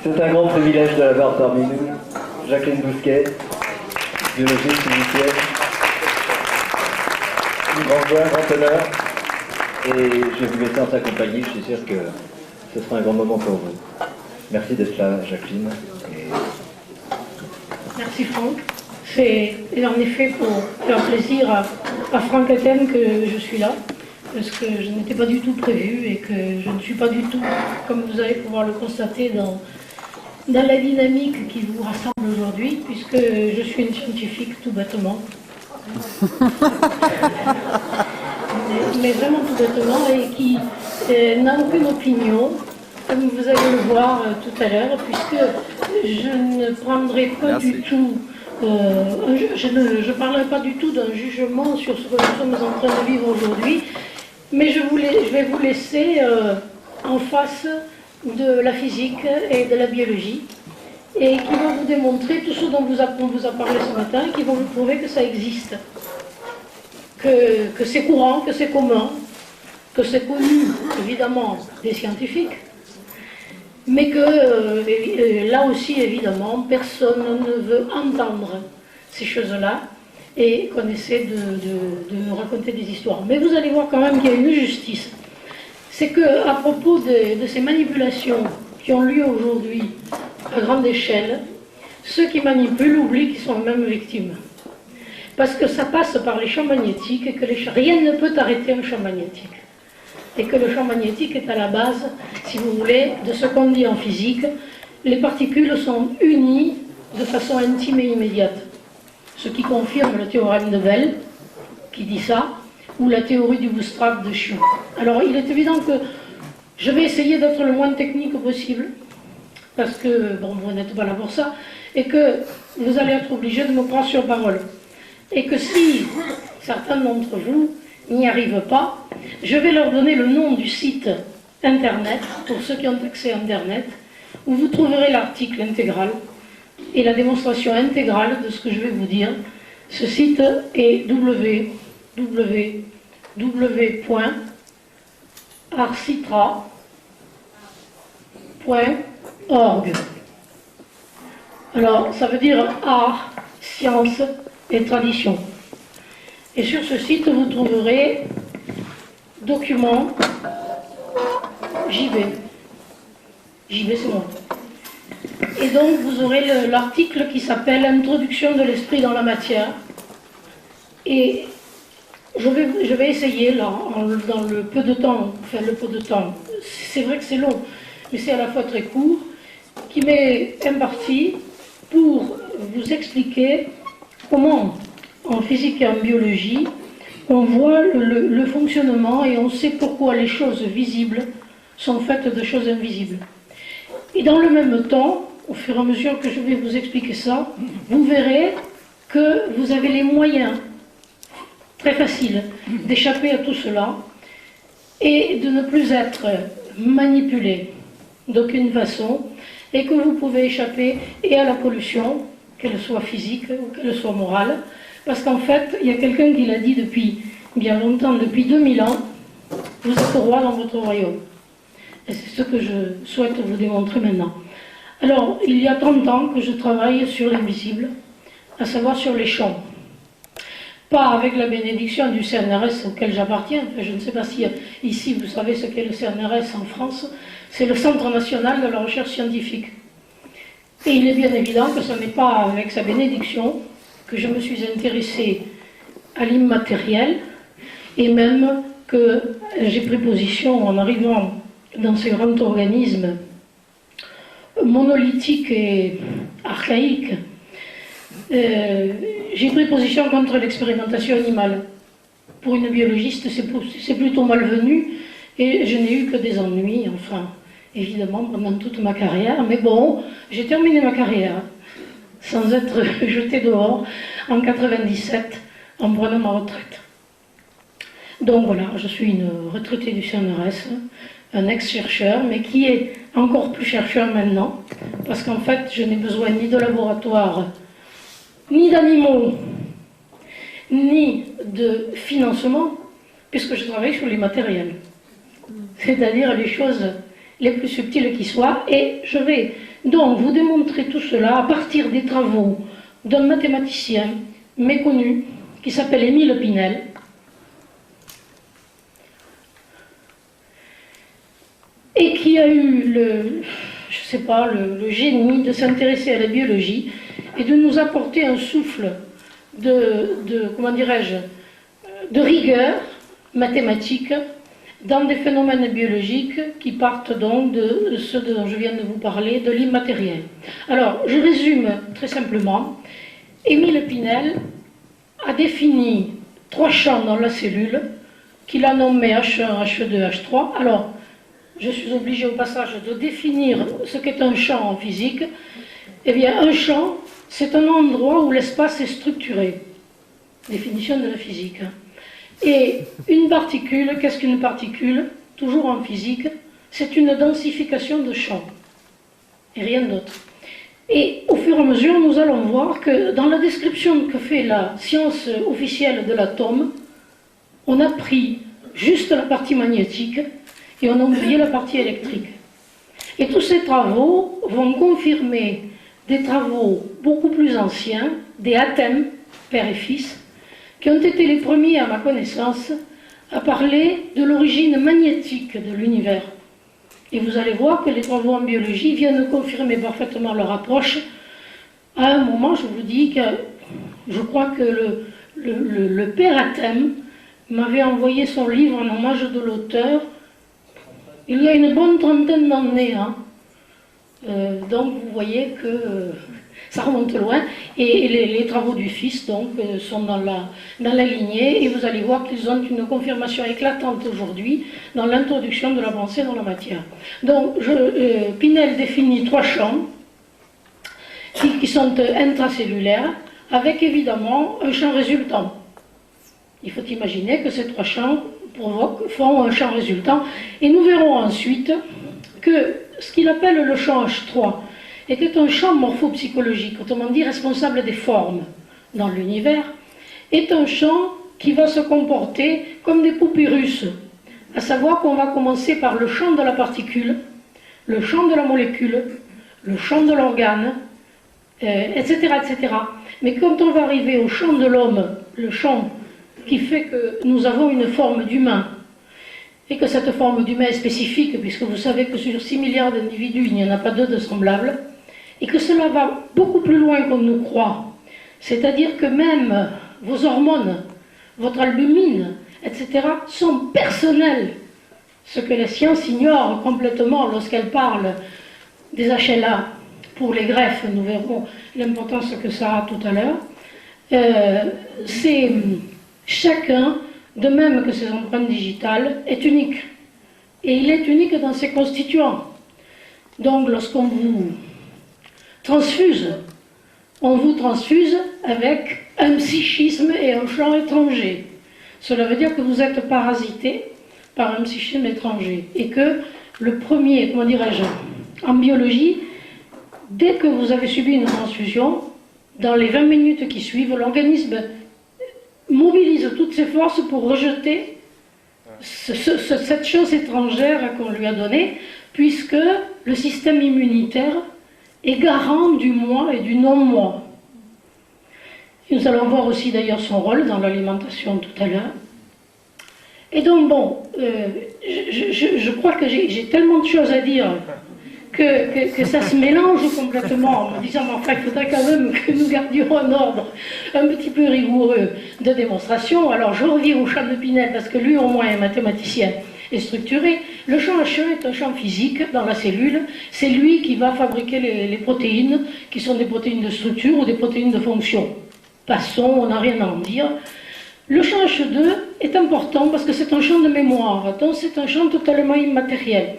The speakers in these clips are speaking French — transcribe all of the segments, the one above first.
C'est un grand privilège de l'avoir parmi nous. Jacqueline Bousquet, biologiste initiale. Grand joie, grand honneur. Et je vais vous laisser en s'accompagner, je suis sûr que ce sera un grand moment pour vous. Merci d'être là, Jacqueline. Merci Franck. C'est en effet pour faire plaisir à Franck Athènes que je suis là, parce que je n'étais pas du tout prévue et que je ne suis pas du tout, comme vous allez pouvoir le constater, dans la dynamique qui vous rassemble aujourd'hui, puisque je suis une scientifique tout bêtement. mais vraiment tout bêtement, et qui n'a aucune opinion, comme vous allez le voir tout à l'heure, puisque je ne prendrai pas du tout, je ne parlerai pas du tout d'un jugement sur ce que nous sommes en train de vivre aujourd'hui, mais je vais vous laisser en face de la physique et de la biologie, et qui va vous démontrer tout ce dont on vous a parlé ce matin, qui vont vous prouver que ça existe, que c'est courant, que c'est commun, que c'est connu, évidemment, des scientifiques, mais que là aussi, évidemment, personne ne veut entendre ces choses-là, et qu'on essaie de nous raconter des histoires. Mais vous allez voir quand même qu'il y a une justice. C'est qu'à propos de ces manipulations qui ont lieu aujourd'hui à grande échelle, ceux qui manipulent oublient qu'ils sont eux-mêmes victimes. Parce que ça passe par les champs magnétiques et que rien ne peut arrêter un champ magnétique. Et que le champ magnétique est à la base, si vous voulez, de ce qu'on dit en physique. Les particules sont unies de façon intime et immédiate. Ce qui confirme le théorème de Bell, qui dit ça, ou la théorie du bootstrap de Shu. Alors il est évident que je vais essayer d'être le moins technique possible, parce que, bon, vous n'êtes pas là pour ça, et que vous allez être obligés de me prendre sur parole. Et que si certains d'entre vous n'y arrivent pas, je vais leur donner le nom du site internet, pour ceux qui ont accès à internet, où vous trouverez l'article intégral et la démonstration intégrale de ce que je vais vous dire. Ce site est www.arcitra.org. Alors, ça veut dire art, science et tradition. Et sur ce site, vous trouverez documents JB. JB, c'est moi. Et donc, vous aurez l'article qui s'appelle « Introduction de l'esprit dans la matière ». Et je vais essayer, là, dans le peu de temps, c'est vrai que c'est long, mais c'est à la fois très court, qui m'est imparti pour vous expliquer comment, en physique et en biologie, on voit le fonctionnement et on sait pourquoi les choses visibles sont faites de choses invisibles. Et dans le même temps, au fur et à mesure que je vais vous expliquer ça, vous verrez que vous avez les moyens très faciles d'échapper à tout cela et de ne plus être manipulé d'aucune façon, et que vous pouvez échapper et à la pollution, qu'elle soit physique ou qu'elle soit morale, parce qu'en fait, il y a quelqu'un qui l'a dit depuis bien longtemps, depuis 2000 ans, vous êtes roi dans votre royaume. Et c'est ce que je souhaite vous démontrer maintenant. Alors, il y a 30 ans que je travaille sur l'invisible, à savoir sur les champs. Pas avec la bénédiction du CNRS auquel j'appartiens. Enfin, je ne sais pas si ici vous savez ce qu'est le CNRS en France. C'est le Centre national de la recherche scientifique. Et il est bien évident que ce n'est pas avec sa bénédiction que je me suis intéressée à l'immatériel, et même que j'ai pris position en arrivant dans ce grand organisme monolithique et archaïque. J'ai pris position contre l'expérimentation animale. Pour une biologiste, c'est plutôt malvenu, et je n'ai eu que des ennuis, enfin, évidemment, pendant toute ma carrière. Mais bon, j'ai terminé ma carrière sans être jetée dehors en 97, en prenant ma retraite. Donc voilà, je suis une retraitée du CNRS, un ex-chercheur, mais qui est encore plus chercheur maintenant, parce qu'en fait, je n'ai besoin ni de laboratoire, ni d'animaux, ni de financement, puisque je travaille sur les matériels, c'est-à-dire les choses les plus subtiles qui soient, et je vais Donc, vous démontrez tout cela à partir des travaux d'un mathématicien méconnu qui s'appelle Émile Pinel. Et qui a eu le génie de s'intéresser à la biologie et de nous apporter un souffle comment dirais-je, de rigueur mathématique dans des phénomènes biologiques qui partent donc de ceux dont je viens de vous parler, de l'immatériel. Alors, je résume très simplement. Émile Pinel a défini 3 champs dans la cellule qu'il a nommés H1, H2, H3. Alors, je suis obligée au passage de définir ce qu'est un champ en physique. Eh bien, un champ, c'est un endroit où l'espace est structuré. Définition de la physique. Et une particule, qu'est-ce qu'une particule? Toujours en physique, c'est une densification de champ. Et rien d'autre. Et au fur et à mesure, nous allons voir que dans la description que fait la science officielle de l'atome, on a pris juste la partie magnétique et on a oublié la partie électrique. Et tous ces travaux vont confirmer des travaux beaucoup plus anciens, des Hatem, père et fils, qui ont été les premiers, à ma connaissance, à parler de l'origine magnétique de l'univers. Et vous allez voir que les travaux en biologie viennent confirmer parfaitement leur approche. À un moment, je vous dis que je crois que le père Hatem m'avait envoyé son livre en hommage de l'auteur il y a une bonne trentaine d'années. Hein. Donc vous voyez que ça remonte loin. Et les travaux du fils donc, sont dans la lignée. Et vous allez voir qu'ils ont une confirmation éclatante aujourd'hui dans l'introduction de la pensée dans la matière. Donc Pinel définit 3 champs qui sont intracellulaires avec évidemment un champ résultant. Il faut imaginer que ces 3 champs font un champ résultant. Et nous verrons ensuite que ce qu'il appelle le champ H3 était un champ morphopsychologique, autrement dit responsable des formes dans l'univers, est un champ qui va se comporter comme des poupées russes. À savoir qu'on va commencer par le champ de la particule, le champ de la molécule, le champ de l'organe, etc., etc. Mais quand on va arriver au champ de l'homme, le champ qui fait que nous avons une forme d'humain, et que cette forme d'humain est spécifique, puisque vous savez que sur 6 milliards d'individus, il n'y en a pas 2 de semblables, et que cela va beaucoup plus loin qu'on ne croit. C'est-à-dire que même vos hormones, votre albumine, etc., sont personnelles. Ce que la science ignore complètement lorsqu'elle parle des HLA pour les greffes, nous verrons l'importance que ça a tout à l'heure. C'est chacun, de même que ses empreintes digitales, est unique. Et il est unique dans ses constituants. Donc lorsqu'on vous transfuse, on vous transfuse avec un psychisme et un champ étranger. Cela veut dire que vous êtes parasité par un psychisme étranger. Et que le premier, comment dirais-je, en biologie, dès que vous avez subi une transfusion, dans les 20 minutes qui suivent, l'organisme mobilise toutes ses forces pour rejeter cette chose étrangère qu'on lui a donnée, puisque le système immunitaire est garant du moi et du non-moi. Nous allons voir aussi d'ailleurs son rôle dans l'alimentation tout à l'heure. Et donc bon, je crois que j'ai tellement de choses à dire que ça se mélange complètement en me disant enfin il faudrait quand même que nous gardions un ordre un petit peu rigoureux de démonstration. Alors je reviens au champ de Pinel parce que lui au moins est mathématicien et structuré. Le champ H1 est un champ physique dans la cellule. C'est lui qui va fabriquer les protéines qui sont des protéines de structure ou des protéines de fonction. Passons, on n'a rien à en dire. Le champ H2 est important parce que c'est un champ de mémoire, donc c'est un champ totalement immatériel.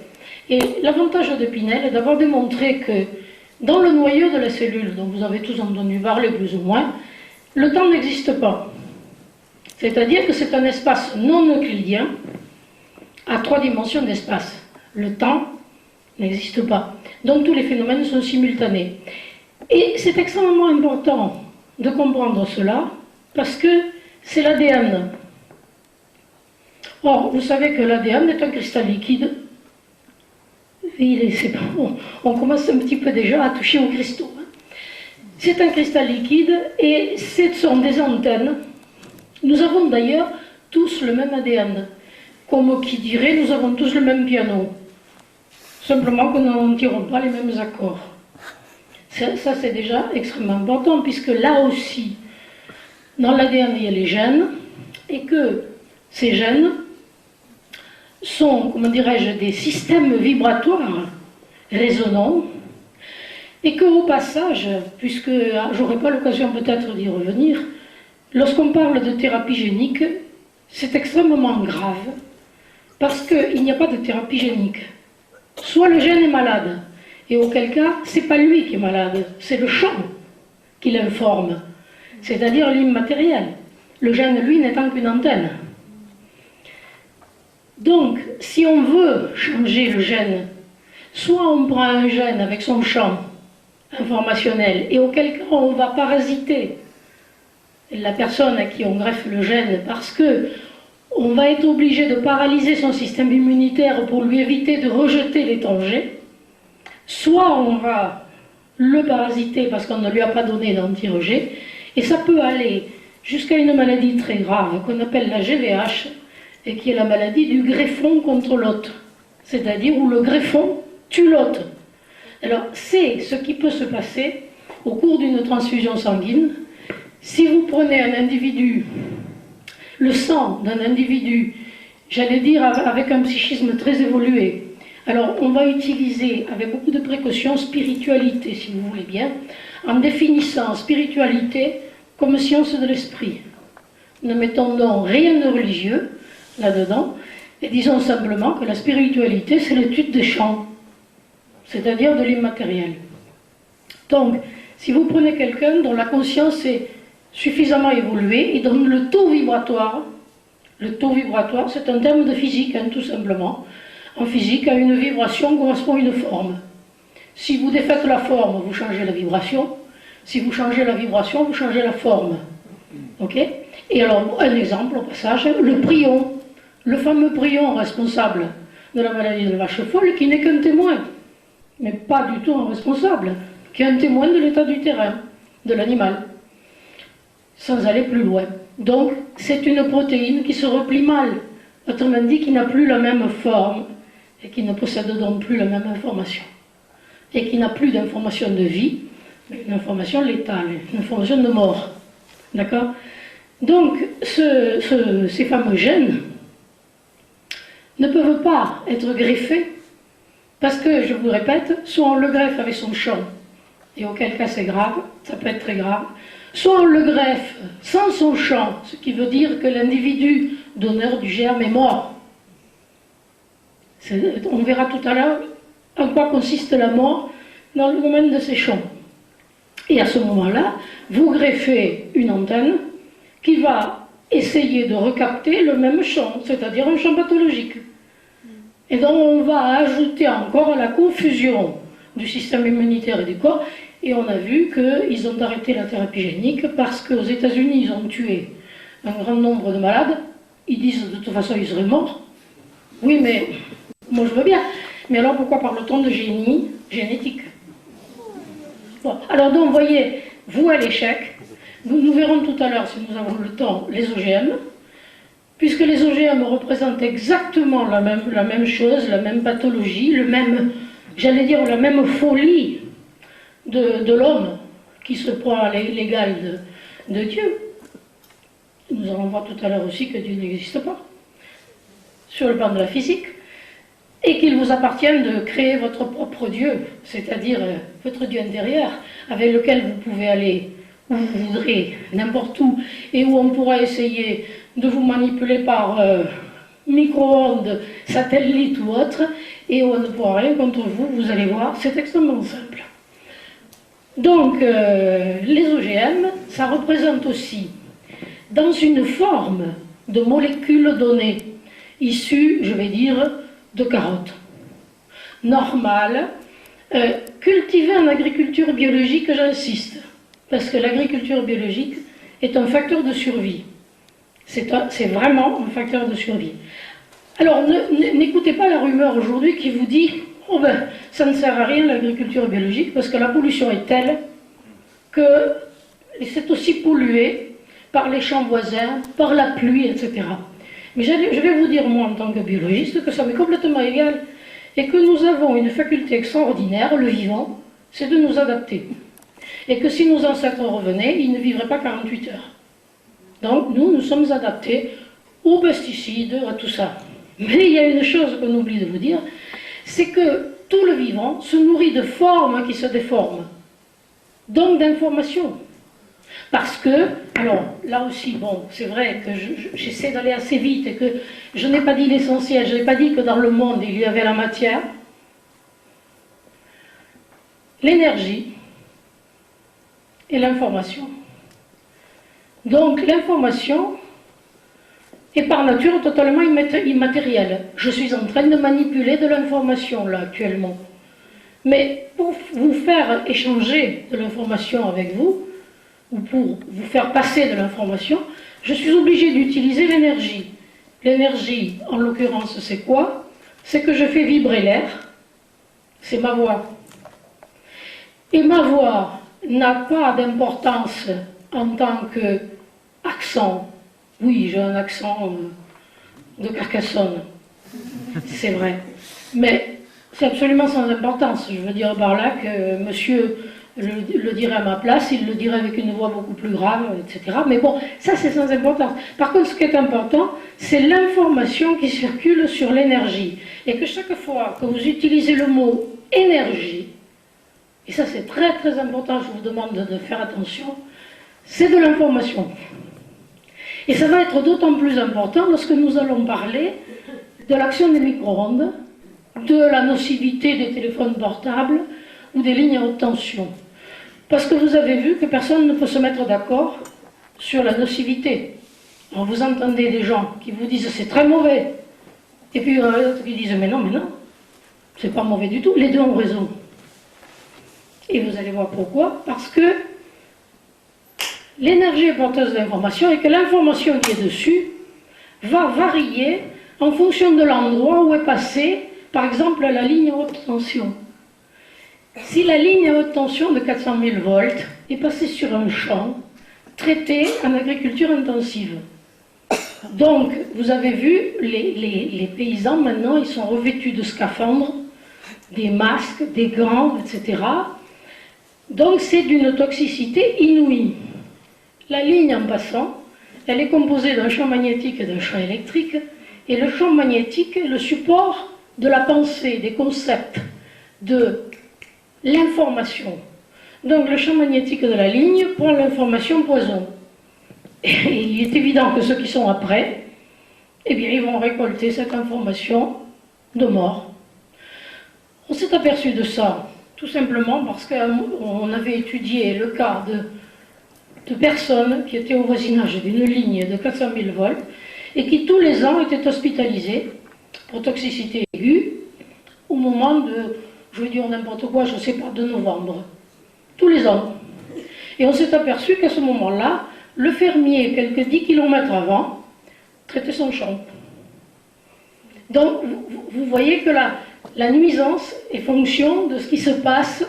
Et l'avantage de Pinel est d'avoir démontré que dans le noyau de la cellule, dont vous avez tous entendu parler plus ou moins, le temps n'existe pas. C'est-à-dire que c'est un espace non euclidien à 3 dimensions d'espace. Le temps n'existe pas. Donc tous les phénomènes sont simultanés. Et c'est extrêmement important de comprendre cela parce que c'est l'ADN. Or, vous savez que l'ADN est un cristal liquide C'est bon, on commence un petit peu déjà à toucher aux cristaux. C'est un cristal liquide et ce sont des antennes. Nous avons d'ailleurs tous le même ADN. Comme qui dirait, nous avons tous le même piano. Simplement que nous n'en tirons pas les mêmes accords. Ça c'est déjà extrêmement important, puisque là aussi, dans l'ADN, il y a les gènes, et que ces gènes sont, comment dirais-je, des systèmes vibratoires résonnants, et qu'au passage, puisque j'aurai pas l'occasion peut-être d'y revenir, lorsqu'on parle de thérapie génique, c'est extrêmement grave, parce qu'il n'y a pas de thérapie génique. Soit le gène est malade, et auquel cas, c'est pas lui qui est malade, c'est le champ qui l'informe, c'est-à-dire l'immatériel. Le gène, lui, n'étant qu'une antenne. Donc, si on veut changer le gène, soit on prend un gène avec son champ informationnel, et auquel cas on va parasiter la personne à qui on greffe le gène, parce que on va être obligé de paralyser son système immunitaire pour lui éviter de rejeter l'étranger, soit on va le parasiter parce qu'on ne lui a pas donné d'anti-rejet, et ça peut aller jusqu'à une maladie très grave qu'on appelle la GVH, et qui est la maladie du greffon contre l'hôte, c'est-à-dire où le greffon tue l'hôte. Alors c'est ce qui peut se passer au cours d'une transfusion sanguine. Si vous prenez un individu, le sang d'un individu, j'allais dire avec un psychisme très évolué, alors on va utiliser avec beaucoup de précautions spiritualité, si vous voulez bien, en définissant spiritualité comme science de l'esprit. Ne mettons donc rien de religieux là-dedans, et disons simplement que la spiritualité, c'est l'étude des champs, c'est-à-dire de l'immatériel. Donc, si vous prenez quelqu'un dont la conscience est suffisamment évoluée et dont le taux vibratoire, c'est un terme de physique, hein, tout simplement. En physique, à une vibration correspond une forme. Si vous défaites la forme, vous changez la vibration. Si vous changez la vibration, vous changez la forme. Ok? Et alors, un exemple au passage, le prion. Le fameux prion responsable de la maladie de la vache folle, qui n'est qu'un témoin, mais pas du tout un responsable, qui est un témoin de l'état du terrain, de l'animal, sans aller plus loin. Donc, c'est une protéine qui se replie mal, autrement dit, qui n'a plus la même forme, et qui ne possède donc plus la même information, et qui n'a plus d'information de vie, mais une information létale, une information de mort. D'accord? Donc, ces fameux gènes ne peuvent pas être greffés, parce que, je vous répète, soit on le greffe avec son champ, et auquel cas c'est grave, ça peut être très grave, soit on le greffe sans son champ, ce qui veut dire que l'individu donneur du germe est mort. On verra tout à l'heure en quoi consiste la mort dans le domaine de ces champs. Et à ce moment-là, vous greffez une antenne qui va essayer de recapter le même champ, c'est-à-dire un champ pathologique. Et donc on va ajouter encore à la confusion du système immunitaire et du corps, et on a vu qu'ils ont arrêté la thérapie génique parce qu'aux États-Unis, ils ont tué un grand nombre de malades. Ils disent de toute façon ils seraient morts. Oui, mais moi je veux bien. Mais alors pourquoi parle-t-on de génie génétique? Bon, alors donc, vous voyez, vous à l'échec, nous verrons tout à l'heure, si nous avons le temps, les OGM, puisque les OGM représentent exactement la même chose, la même pathologie, le même, j'allais dire, la même folie de l'homme qui se prend à l'égal de Dieu. Nous allons voir tout à l'heure aussi que Dieu n'existe pas, sur le plan de la physique, et qu'il vous appartient de créer votre propre Dieu, c'est-à-dire votre Dieu intérieur, avec lequel vous pouvez aller où vous voudrez, n'importe où, et où on pourra essayer de vous manipuler par micro-ondes, satellites ou autre, et on ne pourra rien contre vous, vous allez voir, c'est extrêmement simple. Donc, les OGM, ça représente aussi, dans une forme de molécules données, issues, je vais dire, de carottes, normales, cultivées en agriculture biologique, j'insiste, parce que l'agriculture biologique est un facteur de survie. C'est vraiment un facteur de survie. Alors, n'écoutez pas la rumeur aujourd'hui qui vous dit oh ben, ça ne sert à rien l'agriculture biologique parce que la pollution est telle que c'est aussi pollué par les champs voisins, par la pluie, etc. Mais je vais vous dire, moi, en tant que biologiste, que ça m'est complètement égal et que nous avons une faculté extraordinaire, le vivant, c'est de nous adapter. Et que si nos ancêtres revenaient, ils ne vivraient pas 48 heures. Donc, nous sommes adaptés aux pesticides, à tout ça. Mais il y a une chose qu'on oublie de vous dire, c'est que tout le vivant se nourrit de formes qui se déforment. Donc d'informations. Parce que, alors là aussi, bon, c'est vrai que j'essaie d'aller assez vite et que je n'ai pas dit l'essentiel, je n'ai pas dit que dans le monde il y avait la matière, l'énergie et l'information. Donc l'information est par nature totalement immatérielle. Je suis en train de manipuler de l'information là actuellement. Mais pour vous faire échanger de l'information avec vous, ou pour vous faire passer de l'information, je suis obligé d'utiliser l'énergie. L'énergie, en l'occurrence, c'est quoi? C'est que je fais vibrer l'air, c'est ma voix. Et ma voix n'a pas d'importance en tant qu'accent. Oui, j'ai un accent de Carcassonne, c'est vrai. Mais c'est absolument sans importance. Je veux dire par là que monsieur le dirait à ma place, il le dirait avec une voix beaucoup plus grave, etc. Mais bon, ça c'est sans importance. Par contre, ce qui est important, c'est l'information qui circule sur l'énergie. Et que chaque fois que vous utilisez le mot énergie, et ça c'est très très important, je vous demande de faire attention, c'est de l'information. Et ça va être d'autant plus important lorsque nous allons parler de l'action des micro-ondes, de la nocivité des téléphones portables ou des lignes à haute tension. Parce que vous avez vu que personne ne peut se mettre d'accord sur la nocivité. Alors vous entendez des gens qui vous disent c'est très mauvais, et puis d'autres qui disent mais non, c'est pas mauvais du tout, les deux ont raison. Et vous allez voir pourquoi, parce que l'énergie est porteuse d'information et que l'information qui est dessus va varier en fonction de l'endroit où est passée, par exemple, la ligne à haute tension. Si la ligne à haute tension de 400 000 volts est passée sur un champ traité en agriculture intensive, donc vous avez vu, les paysans maintenant, ils sont revêtus de scaphandres, des masques, des gants, etc. Donc c'est d'une toxicité inouïe. La ligne en passant, elle est composée d'un champ magnétique et d'un champ électrique, et le champ magnétique est le support de la pensée, des concepts, de l'information. Donc le champ magnétique de la ligne prend l'information poison. Et il est évident que ceux qui sont après, eh bien ils vont récolter cette information de mort. On s'est aperçu de ça, tout simplement parce qu'on avait étudié le cas de personnes qui étaient au voisinage d'une ligne de 400 000 volts et qui tous les ans étaient hospitalisées pour toxicité aiguë au moment de, je vais dire n'importe quoi, je ne sais pas, de novembre. Tous les ans. Et on s'est aperçu qu'à ce moment-là, le fermier, quelques 10 km avant, traitait son champ. Donc, vous voyez que la nuisance est fonction de ce qui se passe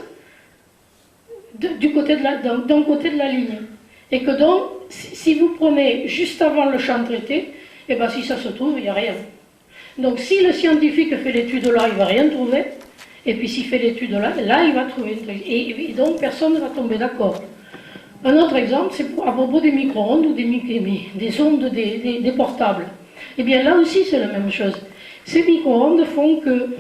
d'un côté de la ligne. Et que donc, si vous prenez juste avant le champ traité, et bien si ça se trouve, il n'y a rien. Donc si le scientifique fait l'étude là, il ne va rien trouver. Et puis s'il fait l'étude là, il va trouver. Et donc personne ne va tomber d'accord. Un autre exemple, c'est à propos des micro-ondes ou des ondes des portables. Et bien là aussi c'est la même chose. Ces micro-ondes font que,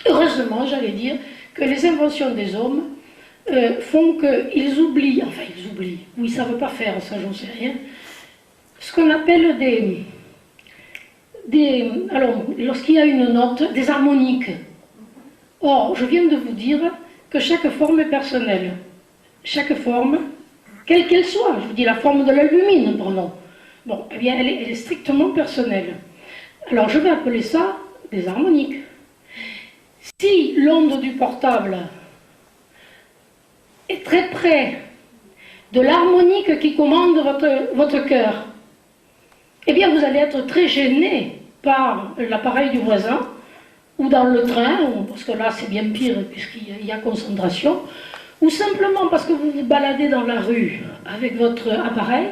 heureusement j'allais dire, que les inventions des hommes font qu'ils oublient, enfin ils oublient, ou ils ne savent pas faire, ça j'en sais rien, ce qu'on appelle alors, lorsqu'il y a une note, des harmoniques. Or, je viens de vous dire que chaque forme est personnelle. Chaque forme, quelle qu'elle soit, je vous dis la forme de l'albumine, pardon. Bon, eh bien, elle est strictement personnelle. Alors, je vais appeler ça des harmoniques. Si l'onde du portable est très près de l'harmonique qui commande votre cœur, eh bien, vous allez être très gêné par l'appareil du voisin, ou dans le train, parce que là c'est bien pire puisqu'il y a concentration, ou simplement parce que vous vous baladez dans la rue avec votre appareil,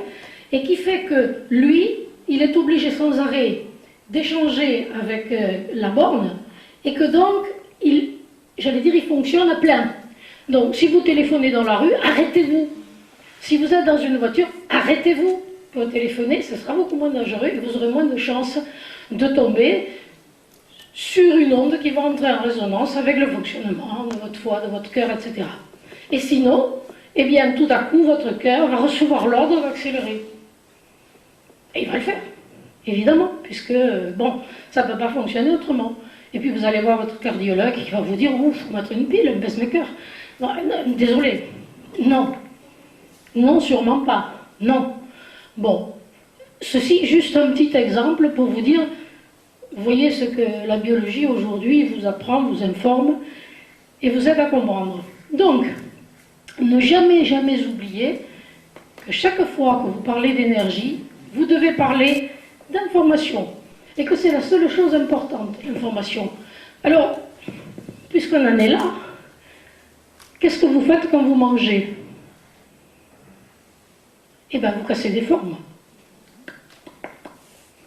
et qui fait que lui, il est obligé sans arrêt d'échanger avec la borne, et que donc, j'allais dire, il fonctionne à plein. Donc, si vous téléphonez dans la rue, arrêtez-vous. Si vous êtes dans une voiture, arrêtez-vous pour téléphoner, ce sera beaucoup moins dangereux et vous aurez moins de chances de tomber sur une onde qui va entrer en résonance avec le fonctionnement de votre foie, de votre cœur, etc. Et sinon, eh bien, tout à coup, votre cœur va recevoir l'ordre d'accélérer. Et il va le faire, évidemment, puisque, bon, ça ne peut pas fonctionner autrement. Et puis vous allez voir votre cardiologue qui va vous dire, ouf, il faut mettre une pile, un pacemaker. Non, désolé, non. Non, sûrement pas. Non. Bon, ceci, juste un petit exemple pour vous dire, vous voyez ce que la biologie aujourd'hui vous apprend, vous informe et vous aide à comprendre. Donc, ne jamais, jamais oublier que chaque fois que vous parlez d'énergie, vous devez parler d'information. Et que c'est la seule chose importante, l'information. Alors, puisqu'on en est là, qu'est-ce que vous faites quand vous mangez? Eh bien, vous cassez des formes.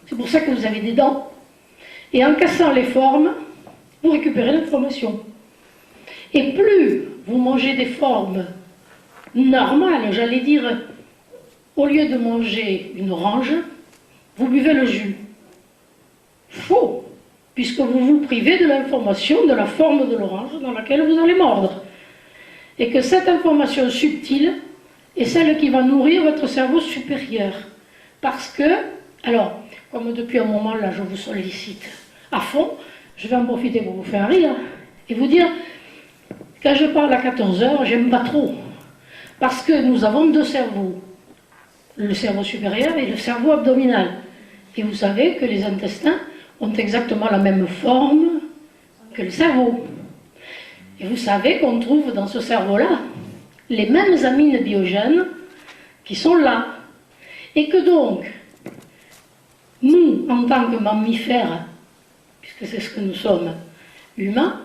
C'est pour ça que vous avez des dents. Et en cassant les formes, vous récupérez l'information. Et plus vous mangez des formes normales, j'allais dire, au lieu de manger une orange, vous buvez le jus. Faux, puisque vous vous privez de l'information de la forme de l'orange dans laquelle vous allez mordre. Et que cette information subtile est celle qui va nourrir votre cerveau supérieur. Parce que, alors, comme depuis un moment là je vous sollicite à fond, je vais en profiter pour vous faire rire et vous dire, quand je parle à 14 heures, j'aime pas trop. Parce que nous avons deux cerveaux, le cerveau supérieur et le cerveau abdominal. Et vous savez que les intestins ont exactement la même forme que le cerveau. Et vous savez qu'on trouve dans ce cerveau-là les mêmes amines biogènes qui sont là. Et que donc, nous, en tant que mammifères, puisque c'est ce que nous sommes, humains,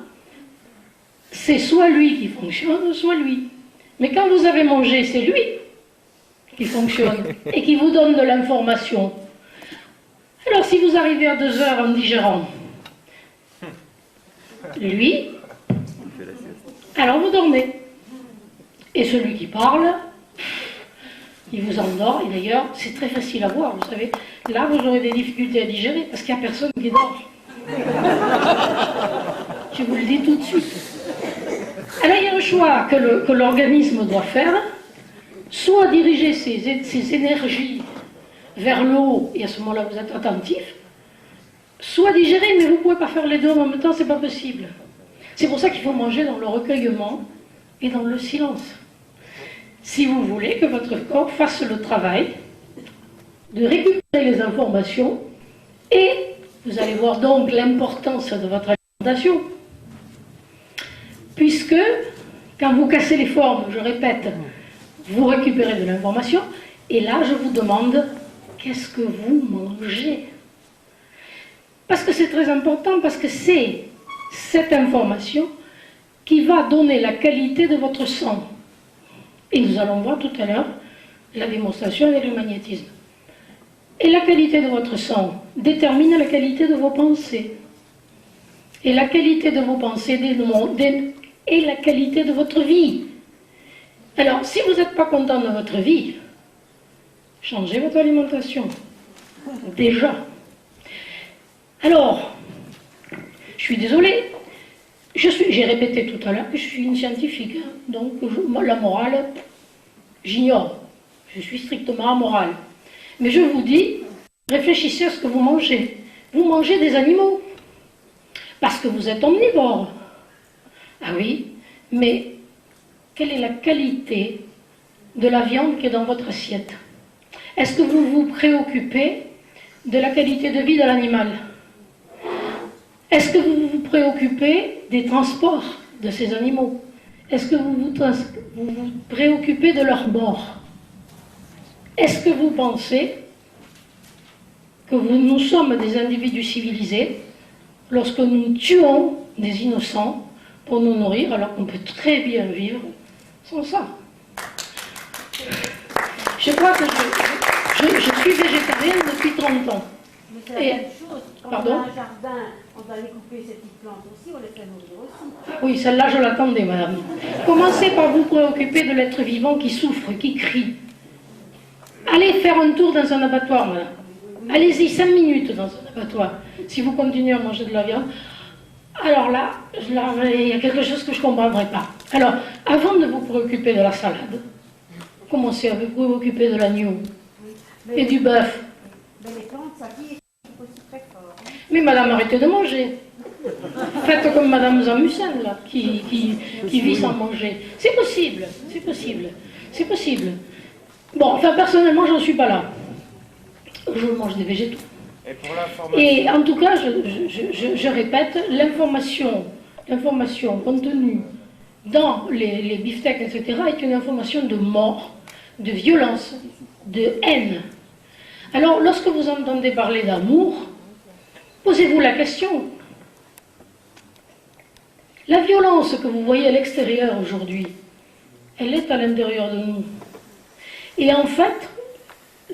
c'est soit lui qui fonctionne, soit lui. Mais quand vous avez mangé, c'est lui qui fonctionne et qui vous donne de l'information. Alors si vous arrivez à 2 heures en digérant, lui, alors vous dormez. Et celui qui parle, il vous endort. Et d'ailleurs, c'est très facile à voir, vous savez. Là, vous aurez des difficultés à digérer parce qu'il n'y a personne qui dort. Je vous le dis tout de suite. Alors il y a un choix que l'organisme doit faire, soit diriger ses énergies vers le haut, et à ce moment-là vous êtes attentif, soit digérer, mais vous ne pouvez pas faire les deux en même temps, c'est pas possible. C'est pour ça qu'il faut manger dans le recueillement et dans le silence. Si vous voulez que votre corps fasse le travail de récupérer les informations, et vous allez voir donc l'importance de votre alimentation, puisque quand vous cassez les formes, je répète, vous récupérez de l'information, et là je vous demande, qu'est-ce que vous mangez? Parce que c'est très important, parce que c'est cette information qui va donner la qualité de votre sang. Et nous allons voir tout à l'heure la démonstration avec le magnétisme. Et la qualité de votre sang détermine la qualité de vos pensées. Et la qualité de vos pensées et la qualité de votre vie. Alors, si vous n'êtes pas content de votre vie, changez votre alimentation. Déjà. Alors, je suis désolée, j'ai répété tout à l'heure que je suis une scientifique, hein, donc la morale, j'ignore. Je suis strictement amorale. Mais je vous dis, réfléchissez à ce que vous mangez. Vous mangez des animaux, parce que vous êtes omnivore. Ah oui, mais quelle est la qualité de la viande qui est dans votre assiette? Est-ce que vous vous préoccupez de la qualité de vie de l'animal? Est-ce que vous vous préoccupez des transports de ces animaux? Est-ce que vous vous préoccupez de leur mort? Est-ce que vous pensez que nous sommes des individus civilisés lorsque nous tuons des innocents pour nous nourrir, alors qu'on peut très bien vivre sans ça. Je crois que je suis végétarienne depuis 30 ans. Mais c'est la même chose. Quand Pardon? on a un jardin, on doit aller couper ces petites plantes aussi, on les fait nourrir aussi. Oui, celle-là, je l'attendais, madame. Commencez par vous préoccuper de l'être vivant qui souffre, qui crie. Allez faire un tour dans un abattoir, madame. Allez-y 5 minutes dans un abattoir. Si vous continuez à manger de la viande, alors là, il y a quelque chose que je ne comprendrai pas. Alors, avant de vous préoccuper de la salade, commencez à vous préoccuper de l'agneau et du bœuf. Mais les plantes, ça vit aussi très fort. Hein. Mais madame, arrêtez de manger. Faites comme madame Zamussen, là, qui vit sans manger. C'est possible, c'est possible, c'est possible. Bon, enfin, personnellement, j'en suis pas là. Je mange des végétaux. Et pour l'information. Et en tout cas, je répète, l'information contenue dans les beefsteaks, etc., est une information de mort, de violence, de haine. Alors, lorsque vous entendez parler d'amour, posez-vous la question. La violence que vous voyez à l'extérieur aujourd'hui, elle est à l'intérieur de nous. Et en fait,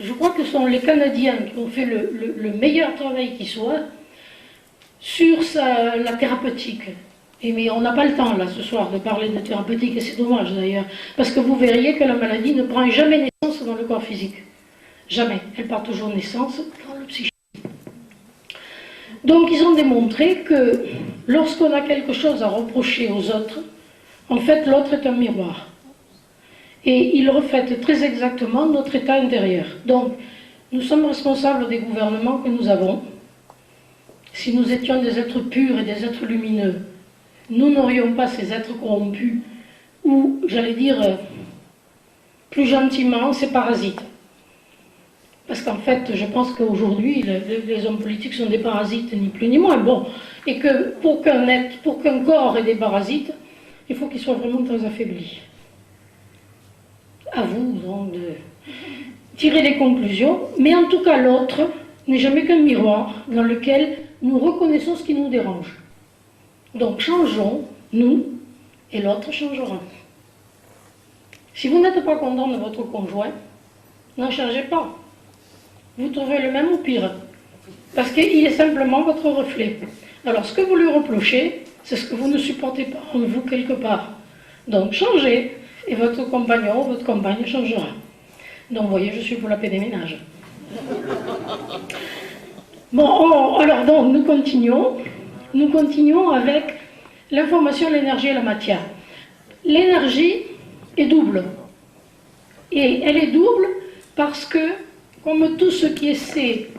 je crois que ce sont les Canadiens qui ont fait le meilleur travail qui soit sur la thérapeutique. Mais on n'a pas le temps, là, ce soir, de parler de thérapeutique, et c'est dommage d'ailleurs, parce que vous verriez que la maladie ne prend jamais naissance dans le corps physique. Jamais. Elle part toujours naissance dans le psychique. Donc ils ont démontré que lorsqu'on a quelque chose à reprocher aux autres, en fait l'autre est un miroir. Et il reflète très exactement notre état intérieur. Donc nous sommes responsables des gouvernements que nous avons. Si nous étions des êtres purs et des êtres lumineux, nous n'aurions pas ces êtres corrompus, ou, j'allais dire, plus gentiment, ces parasites. Parce qu'en fait, je pense qu'aujourd'hui, les hommes politiques sont des parasites, ni plus ni moins. Bon, et que pour qu'un corps ait des parasites, il faut qu'il soit vraiment très affaibli. À vous, donc, de tirer des conclusions. Mais en tout cas, l'autre n'est jamais qu'un miroir dans lequel nous reconnaissons ce qui nous dérange. Donc, changeons, nous, et l'autre changera. Si vous n'êtes pas content de votre conjoint, n'en changez pas. Vous trouvez le même ou pire. Parce qu'il est simplement votre reflet. Alors, ce que vous lui reprochez, c'est ce que vous ne supportez pas en vous quelque part. Donc, changez, et votre compagnon ou votre compagne changera. Donc, vous voyez, je suis pour la paix des ménages. Bon, alors, donc, nous continuons. Nous continuons avec l'information, l'énergie et la matière. L'énergie est double. Et elle est double parce que, comme tout ce qui essaie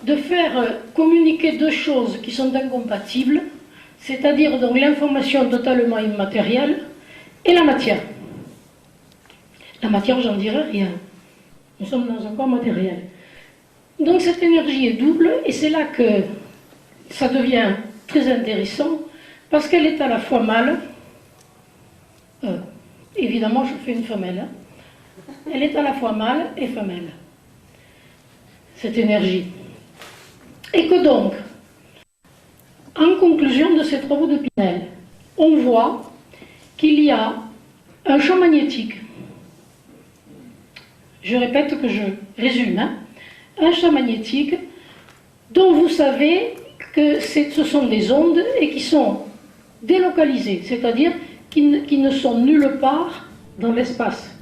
de faire communiquer deux choses qui sont incompatibles, c'est-à-dire donc l'information totalement immatérielle et la matière. La matière, j'en dirai rien. Nous sommes dans un corps matériel. Donc cette énergie est double et c'est là que ça devient très intéressant parce qu'elle est à la fois mâle, évidemment je fais une femelle, hein. Elle est à la fois mâle et femelle, cette énergie. Et que donc, en conclusion de ces travaux de Pinel, on voit qu'il y a un champ magnétique. Je répète que je résume, hein. Un champ magnétique dont vous savez que ce sont des ondes et qui sont délocalisées, c'est-à-dire qui ne sont nulle part dans l'espace.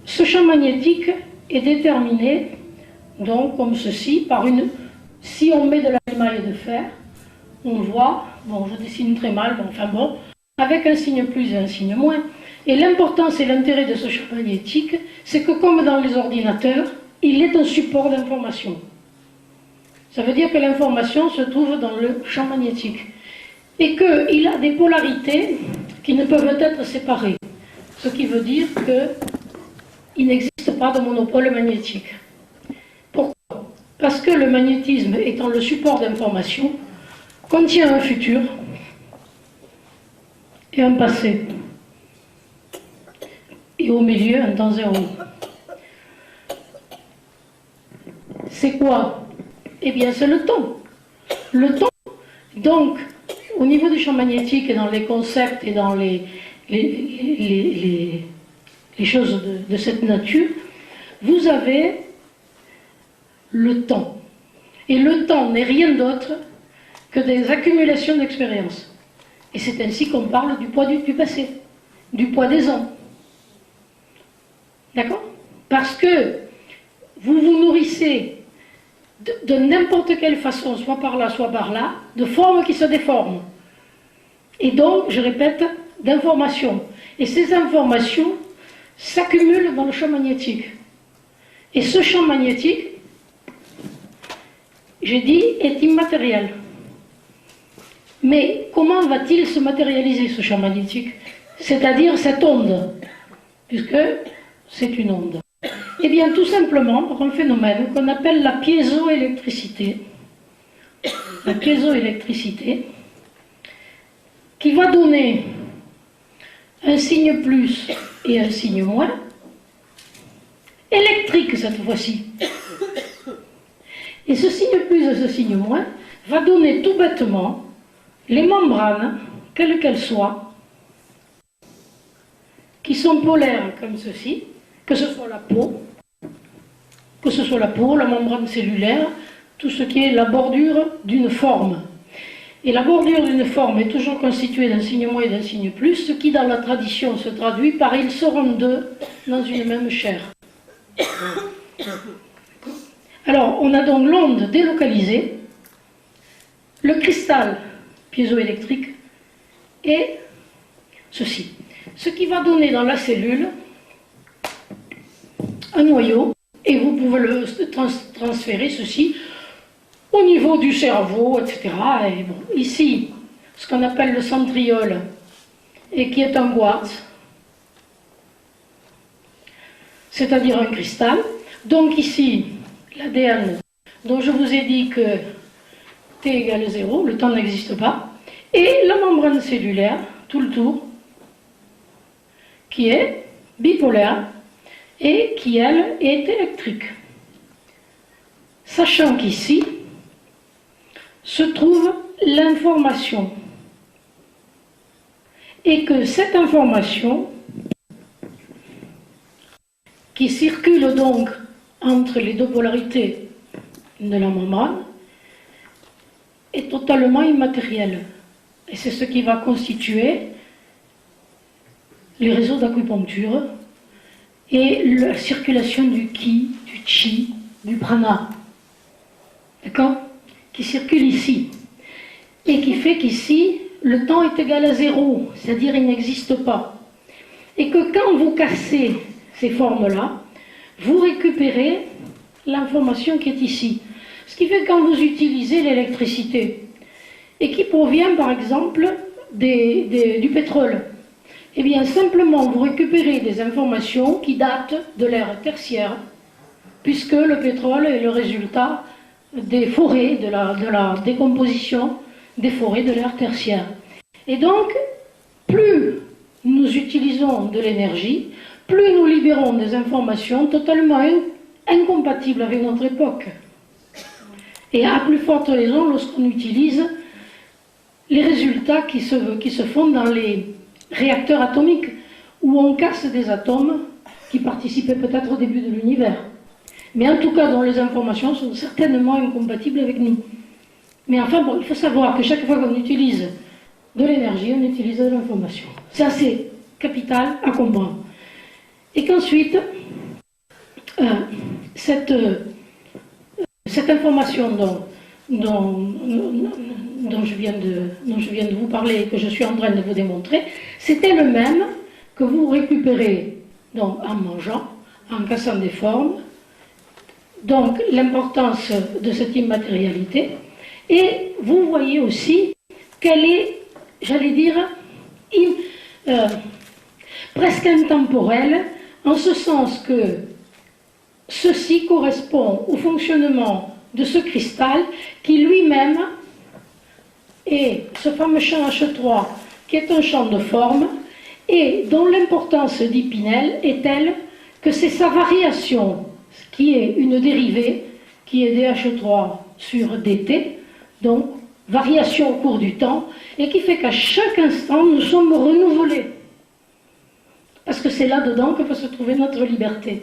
Ce champ magnétique est déterminé, donc, comme ceci, par une... Si on met de l'émail de fer, on voit, bon, je dessine très mal, bon, enfin bon, avec un signe plus et un signe moins. Et l'importance et l'intérêt de ce champ magnétique, c'est que comme dans les ordinateurs, il est un support d'information. Ça veut dire que l'information se trouve dans le champ magnétique. Et qu'il a des polarités qui ne peuvent être séparées. Ce qui veut dire qu'il n'existe pas de monopôle magnétique. Pourquoi? Parce que le magnétisme, étant le support d'information, contient un futur et un passé. Et au milieu, un temps zéro. C'est quoi? Eh bien, c'est le temps. Le temps, donc, au niveau du champ magnétique et dans les concepts et dans les choses de cette nature, vous avez le temps. Et le temps n'est rien d'autre que des accumulations d'expériences. Et c'est ainsi qu'on parle du poids du passé, du poids des ans. D'accord? Parce que vous vous nourrissez de n'importe quelle façon, soit par là, de formes qui se déforment. Et donc, je répète, d'informations. Et ces informations s'accumulent dans le champ magnétique. Et ce champ magnétique, j'ai dit, est immatériel. Mais comment va-t-il se matérialiser, ce champ magnétique? C'est-à-dire cette onde, puisque c'est une onde. Eh bien, tout simplement par un phénomène qu'on appelle la piézoélectricité. La piézoélectricité, qui va donner un signe plus et un signe moins, électrique cette fois-ci. Et ce signe plus et ce signe moins va donner tout bêtement les membranes, quelles qu'elles soient, qui sont polaires comme ceci, que ce soit la peau, la membrane cellulaire, tout ce qui est la bordure d'une forme. Et la bordure d'une forme est toujours constituée d'un signe moins et d'un signe plus, ce qui dans la tradition se traduit par ils seront deux dans une même chair. Alors, on a donc l'onde délocalisée, le cristal piézoélectrique et ceci. Ce qui va donner dans la cellule un noyau, et vous pouvez le transférer ceci au niveau du cerveau, etc. Et bon, ici, ce qu'on appelle le centriole, et qui est un quartz, c'est-à-dire un cristal. Donc ici, l'ADN, dont je vous ai dit que T égale 0, le temps n'existe pas, et la membrane cellulaire, tout le tour, qui est bipolaire, et qui, elle, est électrique. Sachant qu'ici se trouve l'information. Et que cette information, qui circule donc entre les deux polarités de la membrane, est totalement immatérielle. Et c'est ce qui va constituer les réseaux d'acupuncture et la circulation du ki, du chi, du prana, d'accord, qui circule ici, et qui fait qu'ici, le temps est égal à 0, c'est-à-dire il n'existe pas. Et que quand vous cassez ces formes-là, vous récupérez l'information qui est ici. Ce qui fait que quand vous utilisez l'électricité, et qui provient par exemple du pétrole, eh bien, simplement, vous récupérez des informations qui datent de l'ère tertiaire, puisque le pétrole est le résultat des forêts, de la décomposition des forêts de l'ère tertiaire. Et donc, plus nous utilisons de l'énergie, plus nous libérons des informations totalement incompatibles avec notre époque. Et à plus forte raison lorsqu'on utilise les résultats qui se font dans les réacteurs atomiques, où on casse des atomes qui participaient peut-être au début de l'univers. Mais en tout cas, dont les informations sont certainement incompatibles avec nous. Mais enfin, bon, il faut savoir que chaque fois qu'on utilise de l'énergie, on utilise de l'information. C'est assez capital à comprendre. Et qu'ensuite, cette information dont je viens de vous parler et que je suis en train de vous démontrer, c'est elle-même que vous récupérez donc, en mangeant, en cassant des formes. Donc l'importance de cette immatérialité. Et vous voyez aussi qu'elle est, j'allais dire, presque intemporelle, en ce sens que ceci correspond au fonctionnement de ce cristal qui lui-même est ce fameux champ H3 qui est un champ de forme et dont l'importance dit Pinel est telle que c'est sa variation qui est une dérivée qui est dH3 sur dt donc variation au cours du temps, et qui fait qu'à chaque instant, nous sommes renouvelés. Parce que c'est là-dedans que va se trouver notre liberté.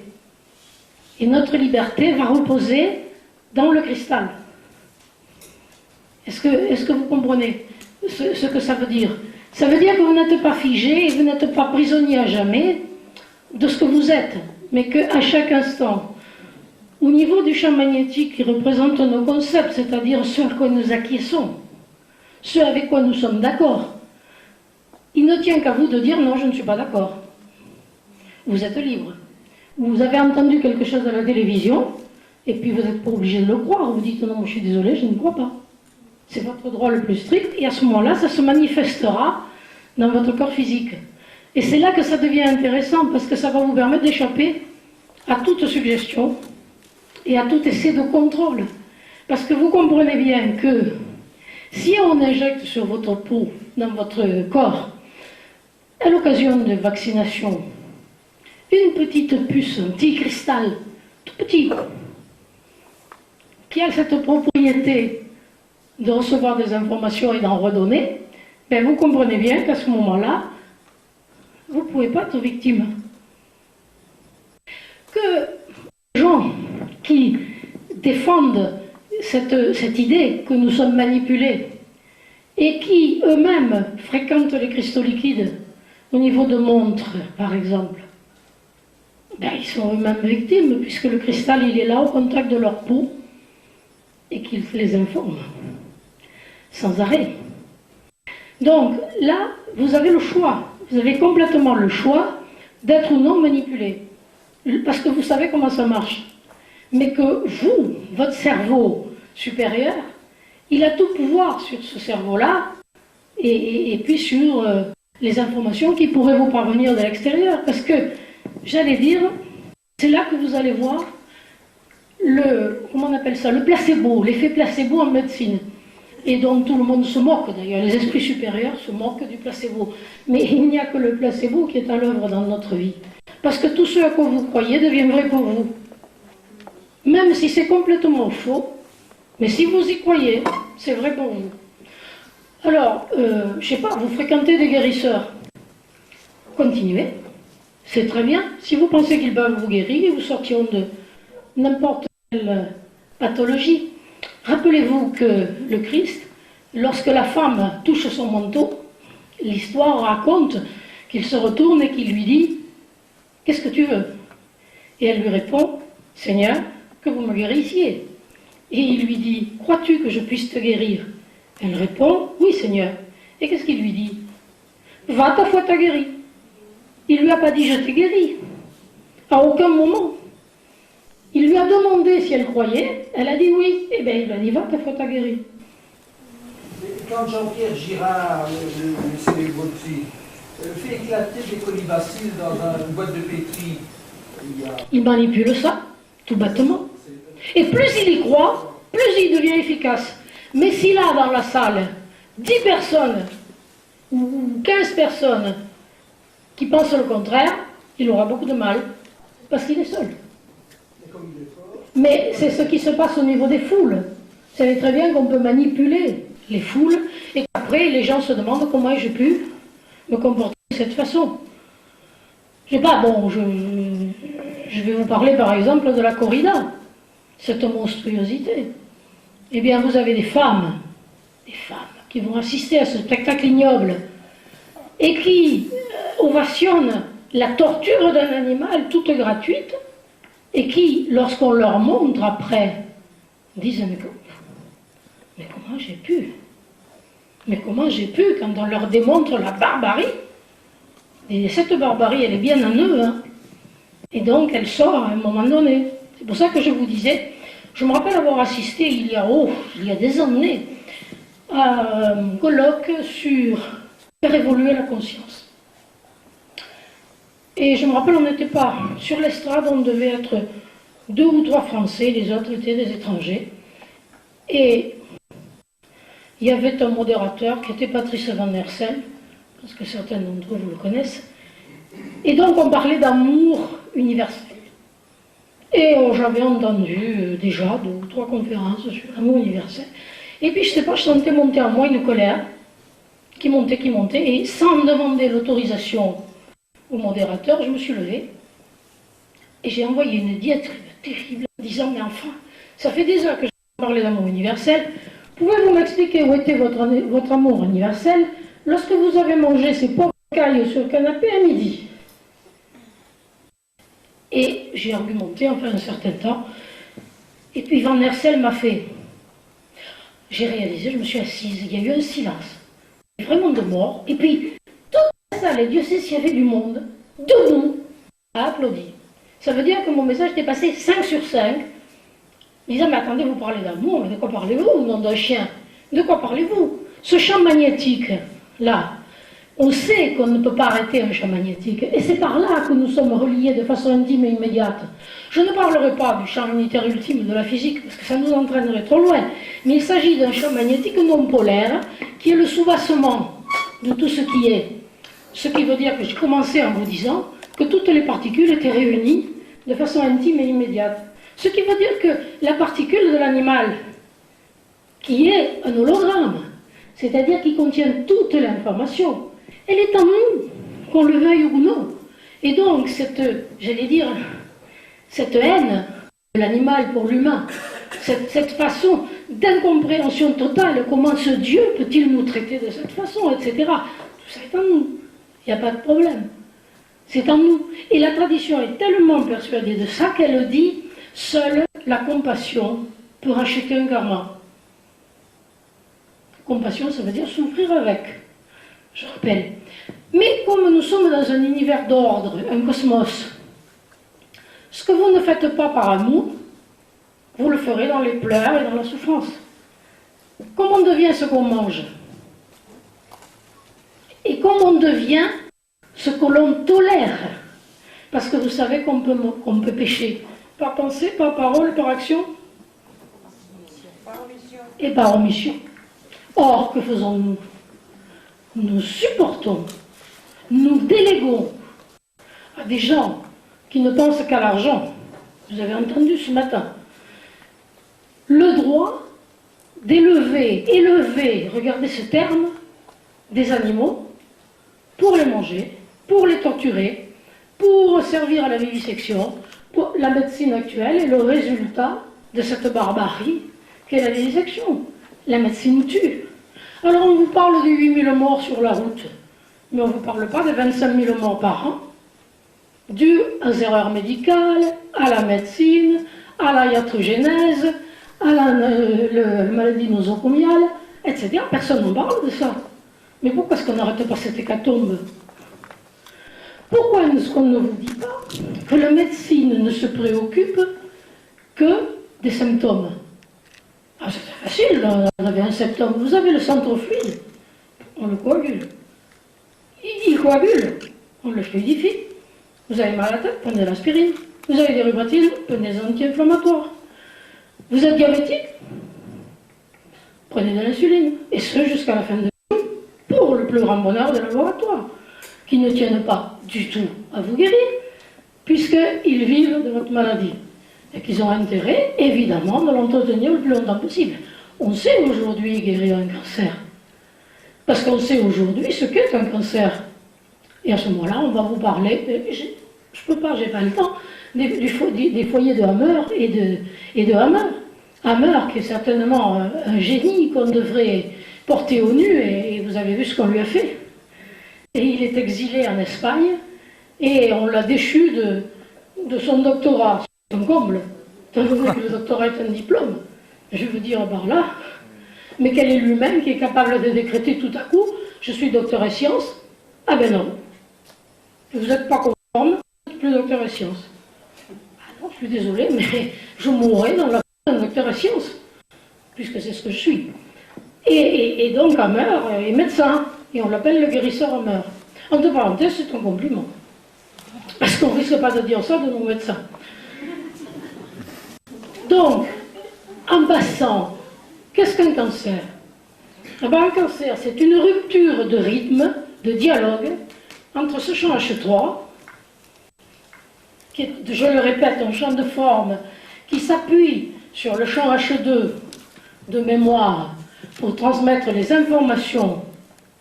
Et notre liberté va reposer dans le cristal. Est-ce que vous comprenez ce que ça veut dire? Ça veut dire que vous n'êtes pas figé et vous n'êtes pas prisonnier à jamais de ce que vous êtes, mais qu'à chaque instant, au niveau du champ magnétique qui représente nos concepts, c'est-à-dire ceux à quoi nous acquiesçons, ceux avec quoi nous sommes d'accord, il ne tient qu'à vous de dire non, je ne suis pas d'accord. Vous êtes libre. Vous avez entendu quelque chose à la télévision, et puis vous n'êtes pas obligé de le croire. Vous dites non, je suis désolé, je ne crois pas. C'est votre droit le plus strict, et à ce moment-là, ça se manifestera dans votre corps physique. Et c'est là que ça devient intéressant, parce que ça va vous permettre d'échapper à toute suggestion et à tout essai de contrôle. Parce que vous comprenez bien que si on injecte sur votre peau, dans votre corps, à l'occasion de vaccination, une petite puce, un petit cristal, tout petit, qui a cette propriété de recevoir des informations et d'en redonner, ben vous comprenez bien qu'à ce moment-là, vous ne pouvez pas être victime. Que les gens qui défendent cette idée que nous sommes manipulés et qui eux-mêmes fréquentent les cristaux liquides au niveau de montres, par exemple, ben, ils sont eux-mêmes victimes, puisque le cristal il est là au contact de leur peau et qu'il les informe sans arrêt. Donc là, vous avez le choix, vous avez complètement le choix d'être ou non manipulé, parce que vous savez comment ça marche. Mais que vous, votre cerveau supérieur, il a tout pouvoir sur ce cerveau-là, et puis sur les informations qui pourraient vous parvenir de l'extérieur. Parce que, j'allais dire, c'est là que vous allez voir comment on appelle ça, le placebo, l'effet placebo en médecine. Et dont tout le monde se moque d'ailleurs, les esprits supérieurs se moquent du placebo. Mais il n'y a que le placebo qui est à l'œuvre dans notre vie. Parce que tout ce à quoi vous croyez devient vrai pour vous. Même si c'est complètement faux, mais si vous y croyez, c'est vrai pour vous. Alors, je ne sais pas, vous fréquentez des guérisseurs. Continuez, c'est très bien. Si vous pensez qu'ils peuvent vous guérir, vous sortiront de n'importe quelle pathologie. Rappelez-vous que le Christ, lorsque la femme touche son manteau, l'histoire raconte qu'il se retourne et qu'il lui dit « Qu'est-ce que tu veux ?» Et elle lui répond « Seigneur, que vous me guérissiez. » Et il lui dit « Crois-tu que je puisse te guérir ?» Elle répond « Oui, Seigneur. » Et qu'est-ce qu'il lui dit ? « Va, ta foi t'a guéri. » Il ne lui a pas dit « Je t'ai guéri ». À aucun moment. Il lui a demandé si elle croyait, elle a dit oui. Eh bien, il lui a dit, va, ta foi t'a guéri. Quand Jean-Pierre Girard, le célèbre aussi, fait éclater des colibacilles dans une boîte de pétri, il manipule ça, tout bêtement. Et plus il y croit, plus il devient efficace. Mais s'il a dans la salle 10 personnes ou 15 personnes qui pensent le contraire, il aura beaucoup de mal, parce qu'il est seul. Mais c'est ce qui se passe au niveau des foules. Vous savez très bien qu'on peut manipuler les foules et qu'après les gens se demandent comment j'ai pu me comporter de cette façon. Je sais pas, bon, je vais vous parler par exemple de la corrida, cette monstruosité. Eh bien, vous avez des femmes qui vont assister à ce spectacle ignoble et qui ovationnent la torture d'un animal toute gratuite, et qui, lorsqu'on leur montre après, disent mais comment j'ai pu? Mais comment j'ai pu quand on leur démontre la barbarie? Et cette barbarie, elle est bien en eux, hein. Et donc elle sort à un moment donné. C'est pour ça que je vous disais, je me rappelle avoir assisté il y a des années à un colloque sur faire évoluer la conscience. Et je me rappelle, on n'était pas sur l'estrade, on devait être 2 ou 3 Français, les autres étaient des étrangers. Et il y avait un modérateur qui était Patrice Van Hersel, parce que certains d'entre vous le connaissent. Et donc on parlait d'amour universel. Et j'avais entendu déjà 2 ou 3 conférences sur l'amour universel. Et puis, je sais pas, je sentais monter en moi une colère qui montait, et sans demander l'autorisation au modérateur, je me suis levée et j'ai envoyé une diatribe terrible en disant, mais enfin, ça fait des heures que je parlais d'amour universel, pouvez-vous m'expliquer où était votre amour universel lorsque vous avez mangé ces pauvres cailles sur le canapé à midi? Et j'ai argumenté, enfin, un certain temps, et puis Van Hersel m'a fait, j'ai réalisé, je me suis assise, il y a eu un silence, vraiment de mort, et puis toute la salle, et Dieu sait s'il y avait du monde, debout, a applaudi. Ça veut dire que mon message était passé 5 sur 5, disant, mais attendez, vous parlez d'amour, mais de quoi parlez-vous, nom d'un chien? De quoi parlez-vous? Ce champ magnétique, là, on sait qu'on ne peut pas arrêter un champ magnétique, et c'est par là que nous sommes reliés de façon intime et immédiate. Je ne parlerai pas du champ unitaire ultime de la physique, parce que ça nous entraînerait trop loin, mais il s'agit d'un champ magnétique non polaire, qui est le soubassement de tout ce qui est. Ce qui veut dire que j'ai commencé en vous disant que toutes les particules étaient réunies de façon intime et immédiate. Ce qui veut dire que la particule de l'animal, qui est un hologramme, c'est-à-dire qui contient toute l'information, elle est en nous, qu'on le veuille ou non. Et donc, j'allais dire, cette haine de l'animal pour l'humain, cette façon d'incompréhension totale, comment ce Dieu peut-il nous traiter de cette façon, etc. Tout ça est en nous, il n'y a pas de problème. C'est en nous. Et la tradition est tellement persuadée de ça qu'elle dit, seule la compassion peut racheter un karma. Compassion, ça veut dire souffrir avec, je rappelle. Mais comme nous sommes dans un univers d'ordre, un cosmos, ce que vous ne faites pas par amour, vous le ferez dans les pleurs et dans la souffrance. Comme on devient ce qu'on mange, et comme on devient ce que l'on tolère, parce que vous savez qu'on peut pécher, par pensée, par parole, par action, et par omission. Or, que faisons-nous? Nous supportons, nous déléguons à des gens qui ne pensent qu'à l'argent. Vous avez entendu ce matin le droit élever, regardez ce terme, des animaux pour les manger, pour les torturer, pour servir à la vivisection. La médecine actuelle est le résultat de cette barbarie qu'est la vivisection. La médecine tue. Alors on vous parle de 8000 morts sur la route, mais on ne vous parle pas de 25 000 morts par an, dues aux erreurs médicales, à la médecine, à la iatrogénèse, à la maladie nosocomiale, etc. Personne n'en parle de ça. Mais pourquoi est-ce qu'on n'arrête pas cette hécatombe? Pourquoi est-ce qu'on ne vous dit pas que la médecine ne se préoccupe que des symptômes? Ah, c'est très facile, là, vous avez un symptôme, vous avez le centre fluide, on le coagule. Il coagule, on le fluidifie. Vous avez mal à la tête, prenez de l'aspirine. Vous avez des rhumatismes, prenez des anti-inflammatoires. Vous êtes diabétique, prenez de l'insuline. Et ce, jusqu'à la fin de vie, pour le plus grand bonheur des laboratoires, qui ne tiennent pas du tout à vous guérir, puisqu'ils vivent de votre maladie. Et qu'ils ont intérêt, évidemment, de l'entretenir le plus longtemps possible. On sait aujourd'hui guérir un cancer. Parce qu'on sait aujourd'hui ce qu'est un cancer. Et à ce moment-là, on va vous parler, je ne peux pas, j'ai pas le temps, des foyers de Hammer et de Hammer. Hammer, qui est certainement un génie qu'on devrait porter au nu, et vous avez vu ce qu'on lui a fait. Et il est exilé en Espagne, et on l'a déchu de son doctorat. C'est un comble, étant donné que le doctorat est un diplôme, je veux dire par là, mais quel est lui-même qui est capable de décréter tout à coup, je suis docteur en sciences? Ah ben non, vous n'êtes pas conforme, vous n'êtes plus docteur en sciences. Ah non, je suis désolé, mais je mourrai dans la d'un docteur en sciences, puisque c'est ce que je suis. Et donc Hammer est médecin, et on l'appelle le guérisseur Hammer. Entre parenthèses, c'est un compliment, parce qu'on ne risque pas de dire ça de nos médecins. Donc, en passant, qu'est-ce qu'un cancer? Eh bien, un cancer, c'est une rupture de rythme, de dialogue, entre ce champ H3, qui est, je le répète, un champ de forme qui s'appuie sur le champ H2 de mémoire pour transmettre les informations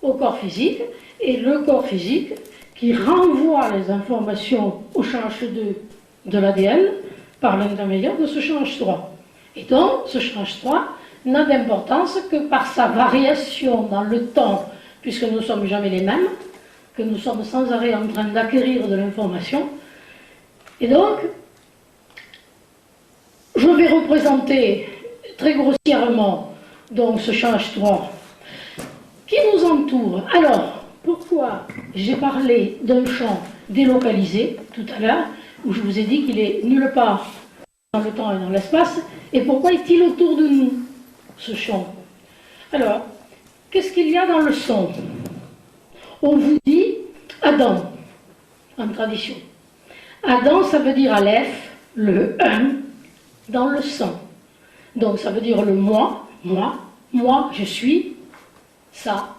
au corps physique, et le corps physique qui renvoie les informations au champ H2 de l'ADN par l'intermédiaire de ce champ H3. Et donc, ce champ H3 n'a d'importance que par sa variation dans le temps, puisque nous ne sommes jamais les mêmes, que nous sommes sans arrêt en train d'acquérir de l'information. Et donc, je vais représenter très grossièrement donc, ce champ H3 qui nous entoure. Alors, pourquoi j'ai parlé d'un champ délocalisé tout à l'heure, où je vous ai dit qu'il est nulle part dans le temps et dans l'espace, et pourquoi est-il autour de nous, ce champ? Alors, qu'est-ce qu'il y a dans le son? On vous dit Adam, en tradition. Adam, ça veut dire Aleph, le 1, dans le sang. Donc ça veut dire le moi, je suis, ça,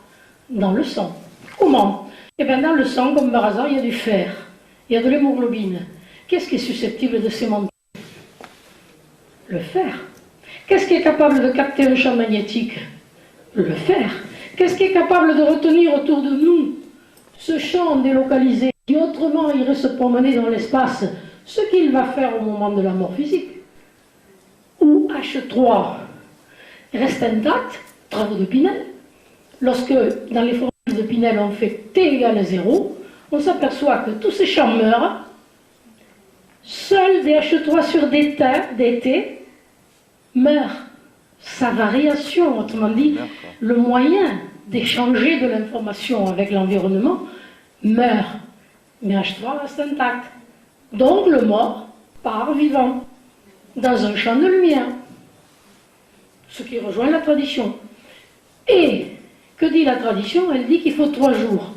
dans le sang. Comment? Eh bien dans le sang, comme par hasard, il y a du fer, il y a de l'hémoglobine. Qu'est-ce qui est susceptible de s'aimanter? Le fer. Qu'est-ce qui est capable de capter un champ magnétique? Le fer. Qu'est-ce qui est capable de retenir autour de nous ce champ délocalisé qui autrement irait se promener dans l'espace, ce qu'il va faire au moment de la mort physique? Où H3 reste intact, travaux de Pinel. Lorsque dans les formules de Pinel on fait T égale 0, on s'aperçoit que tous ces champs meurent. Seuls des H3 sur des T meurent. Sa variation, autrement dit, le moyen d'échanger de l'information avec l'environnement meurt. Mais H3 reste intact. Donc le mort part vivant, dans un champ de lumière. Ce qui rejoint la tradition. Et, que dit la tradition? Elle dit qu'il faut 3 jours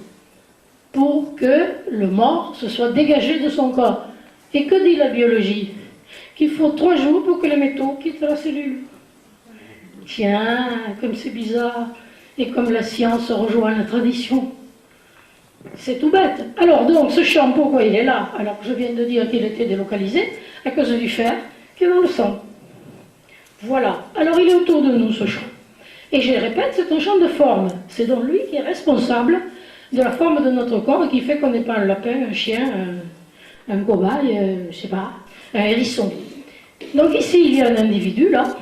pour que le mort se soit dégagé de son corps. Et que dit la biologie? Qu'il faut 3 jours pour que les métaux quittent la cellule. Tiens, comme c'est bizarre, et comme la science rejoint la tradition. C'est tout bête. Alors donc, ce champ, pourquoi il est là? Alors que je viens de dire qu'il était délocalisé, à cause du fer qui est dans le sang. Voilà. Alors il est autour de nous, ce champ. Et je le répète, c'est un champ de forme. C'est donc lui qui est responsable de la forme de notre corps et qui fait qu'on n'est pas un lapin, un chien, un cobaye, je sais pas, un hérisson. Donc ici, il y a un individu, là.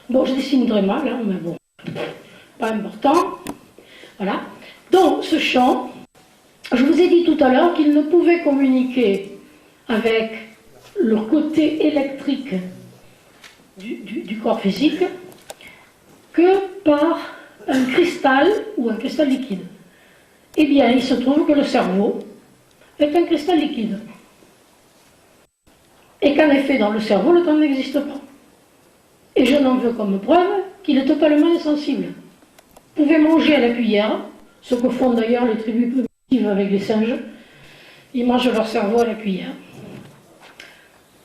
Bon, je dessine très mal, hein, mais bon, pas important. Voilà. Donc, ce champ, je vous ai dit tout à l'heure qu'il ne pouvait communiquer avec le côté électrique du corps physique que par un cristal ou un cristal liquide. Eh bien, il se trouve que le cerveau est un cristal liquide. Et qu'en effet, dans le cerveau, le temps n'existe pas. Et je n'en veux comme preuve qu'il est totalement insensible. Vous pouvez manger à la cuillère, ce que font d'ailleurs les tribus primitives avec les singes. Ils mangent leur cerveau à la cuillère.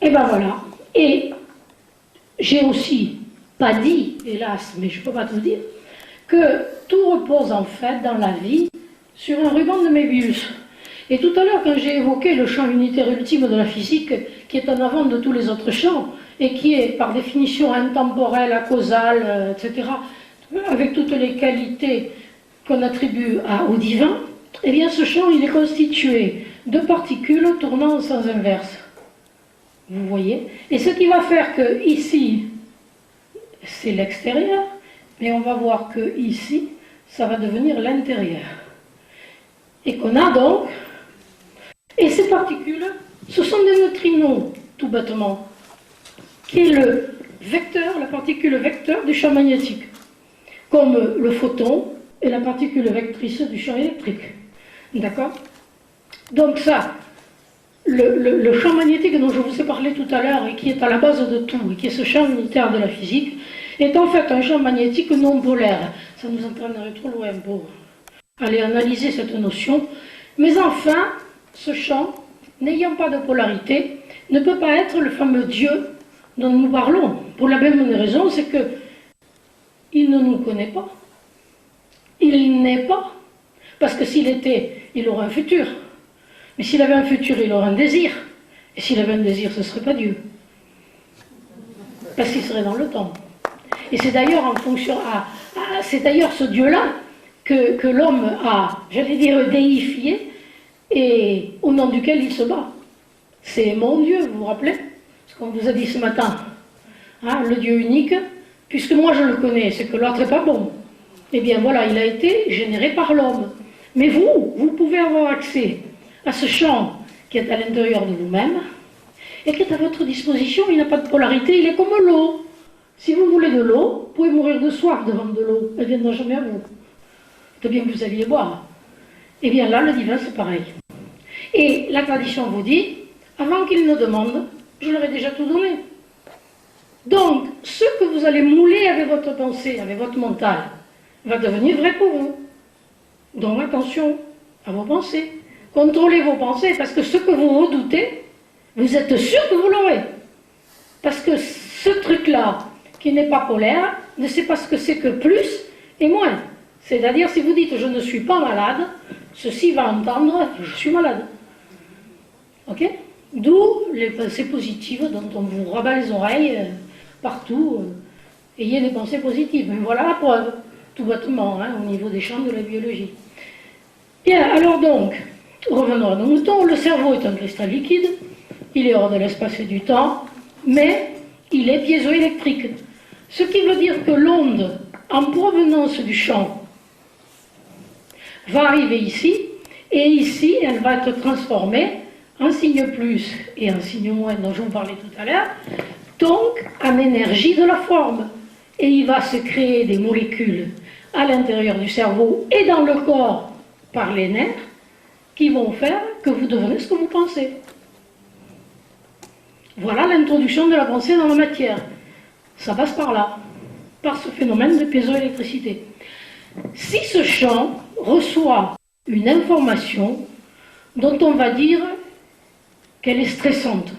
Et ben voilà. Et j'ai aussi pas dit, hélas, mais je ne peux pas tout dire, que tout repose en fait dans la vie sur un ruban de Mébius. Et tout à l'heure, quand j'ai évoqué le champ unitaire ultime de la physique, qui est en avant de tous les autres champs, et qui est par définition intemporel, acausal, etc., avec toutes les qualités qu'on attribue au divin, eh bien ce champ, il est constitué de particules tournant en sens inverse. Vous voyez? Et ce qui va faire que ici, c'est l'extérieur, mais on va voir que ici, ça va devenir l'intérieur. Et qu'on a donc, et ces particules, ce sont des neutrinos, tout bêtement, qui est le vecteur, la particule vecteur du champ magnétique, comme le photon est la particule vectrice du champ électrique. D'accord? Donc ça, le champ magnétique dont je vous ai parlé tout à l'heure et qui est à la base de tout, et qui est ce champ unitaire de la physique, est en fait un champ magnétique non polaire. Ça nous entraînerait trop loin pour aller analyser cette notion. Mais enfin, ce champ, n'ayant pas de polarité, ne peut pas être le fameux Dieu dont nous parlons. Pour la même raison, c'est que il ne nous connaît pas. Il n'est pas. Parce que s'il était, il aurait un futur. Mais s'il avait un futur, il aurait un désir. Et s'il avait un désir, ce ne serait pas Dieu. Parce qu'il serait dans le temps. Et c'est d'ailleurs en fonction, c'est d'ailleurs ce Dieu-là que l'homme a, j'allais dire, déifié, et au nom duquel il se bat. C'est mon Dieu, vous vous rappelez? Ce qu'on vous a dit ce matin. Hein, le Dieu unique, puisque moi je le connais, c'est que l'autre n'est pas bon. Eh bien voilà, il a été généré par l'homme. Mais vous pouvez avoir accès à ce champ qui est à l'intérieur de vous-même, et qui est à votre disposition, il n'a pas de polarité, il est comme l'eau. Si vous voulez de l'eau, vous pouvez mourir de soif devant de l'eau, elle ne viendra jamais à vous. C'est bien que vous alliez boire. Eh bien là, le divin, c'est pareil. Et la tradition vous dit, avant qu'ils ne demandent, je leur ai déjà tout donné. Donc, ce que vous allez mouler avec votre pensée, avec votre mental, va devenir vrai pour vous. Donc attention à vos pensées. Contrôlez vos pensées, parce que ce que vous redoutez, vous êtes sûr que vous l'aurez. Parce que ce truc-là, qui n'est pas polaire, ne sait pas ce que c'est que plus et moins. C'est-à-dire, si vous dites « je ne suis pas malade », ceci va entendre « je suis malade ». Ok? D'où les pensées positives dont on vous rabat les oreilles partout. Ayez des pensées positives. Mais voilà la preuve, tout bêtement, hein, au niveau des champs de la biologie. Bien, alors donc, revenons à nos moutons. Le cerveau est un cristal liquide. Il est hors de l'espace et du temps, mais il est piézoélectrique. Ce qui veut dire que l'onde, en provenance du champ, va arriver ici, et ici, elle va être transformée en signe plus et en signe moins, dont je vous parlais tout à l'heure, donc en énergie de la forme. Et il va se créer des molécules à l'intérieur du cerveau et dans le corps par les nerfs qui vont faire que vous devenez ce que vous pensez. Voilà l'introduction de la pensée dans la matière. Ça passe par là, par ce phénomène de piézoélectricité. Si ce champ reçoit une information dont on va dire qu'elle est stressante,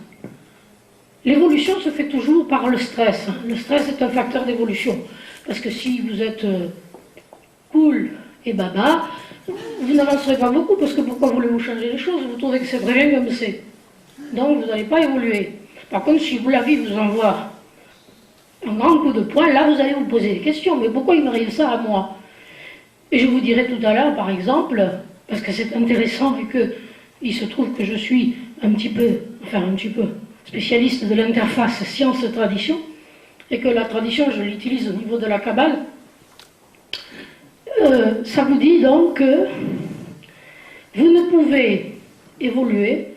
l'évolution se fait toujours par le stress. Le stress est un facteur d'évolution. Parce que si vous êtes cool et baba, vous n'avancerez pas beaucoup, parce que pourquoi voulez-vous changer les choses? Vous trouvez que c'est très bien comme c'est. Donc vous n'allez pas évoluer. Par contre, si la vie vous envoie un grand coup de poing, là vous allez vous poser des questions. Mais pourquoi il m'arrive ça à moi? Et je vous dirai tout à l'heure, par exemple, parce que c'est intéressant, vu qu'il se trouve que je suis un petit peu spécialiste de l'interface science-tradition, et que la tradition, je l'utilise au niveau de la Kabbale, ça vous dit donc que vous ne pouvez évoluer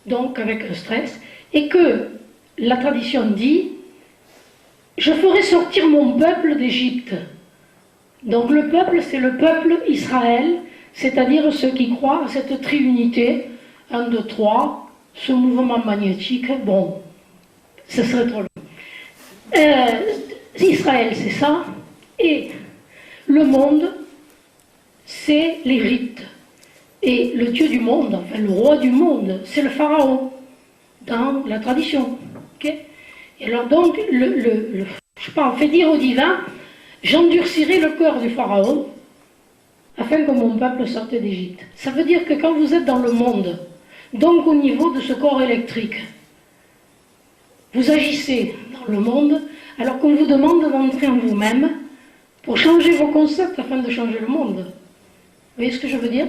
donc avec un stress, et que la tradition dit « je ferai sortir mon peuple d'Égypte ». Donc le peuple, c'est le peuple Israël, c'est-à-dire ceux qui croient à cette triunité, 1, 2, 3, ce mouvement magnétique, bon, ce serait trop long. Israël, c'est ça, et le monde, c'est les rites. Et le dieu du monde, enfin le roi du monde, c'est le pharaon, dans la tradition. Okay, et alors donc, je sais pas, on fait dire au divin, j'endurcirai le cœur du pharaon, afin que mon peuple sorte d'Égypte. Ça veut dire que quand vous êtes dans le monde, donc au niveau de ce corps électrique, vous agissez dans le monde, alors qu'on vous demande d'entrer en vous-même pour changer vos concepts afin de changer le monde. Vous voyez ce que je veux dire?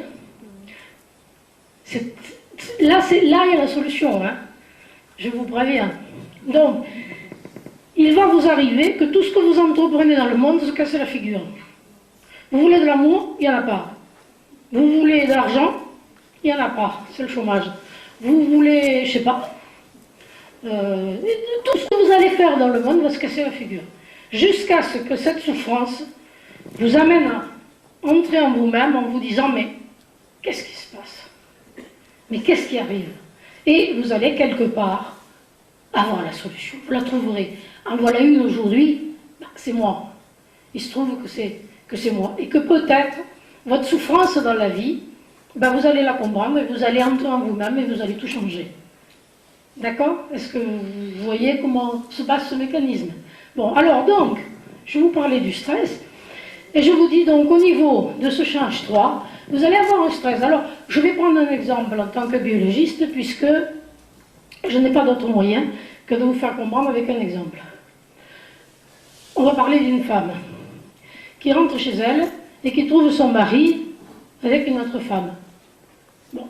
Là, il y a la solution, hein. Je vous préviens. Donc, il va vous arriver que tout ce que vous entreprenez dans le monde se casse la figure. Vous voulez de l'amour? Il n'y en a pas. Vous voulez de l'argent? Il n'y en a pas. C'est le chômage. Vous voulez, je sais pas, tout ce que vous allez faire dans le monde va se casser la figure. Jusqu'à ce que cette souffrance vous amène à entrer en vous-même en vous disant, mais qu'est-ce qui se passe? Mais qu'est-ce qui arrive? Et vous allez quelque part avoir la solution. Vous la trouverez. En voilà une aujourd'hui, c'est moi. Il se trouve que c'est moi. Et que peut-être, votre souffrance dans la vie, vous allez la comprendre et vous allez entrer en vous-même et vous allez tout changer. D'accord? Est-ce que vous voyez comment se passe ce mécanisme? Bon, alors donc, je vais vous parler du stress. Et je vous dis donc, au niveau de ce change 3, vous allez avoir un stress. Alors, je vais prendre un exemple en tant que biologiste, puisque je n'ai pas d'autre moyen que de vous faire comprendre avec un exemple. On va parler d'une femme qui rentre chez elle et qui trouve son mari avec une autre femme. Bon,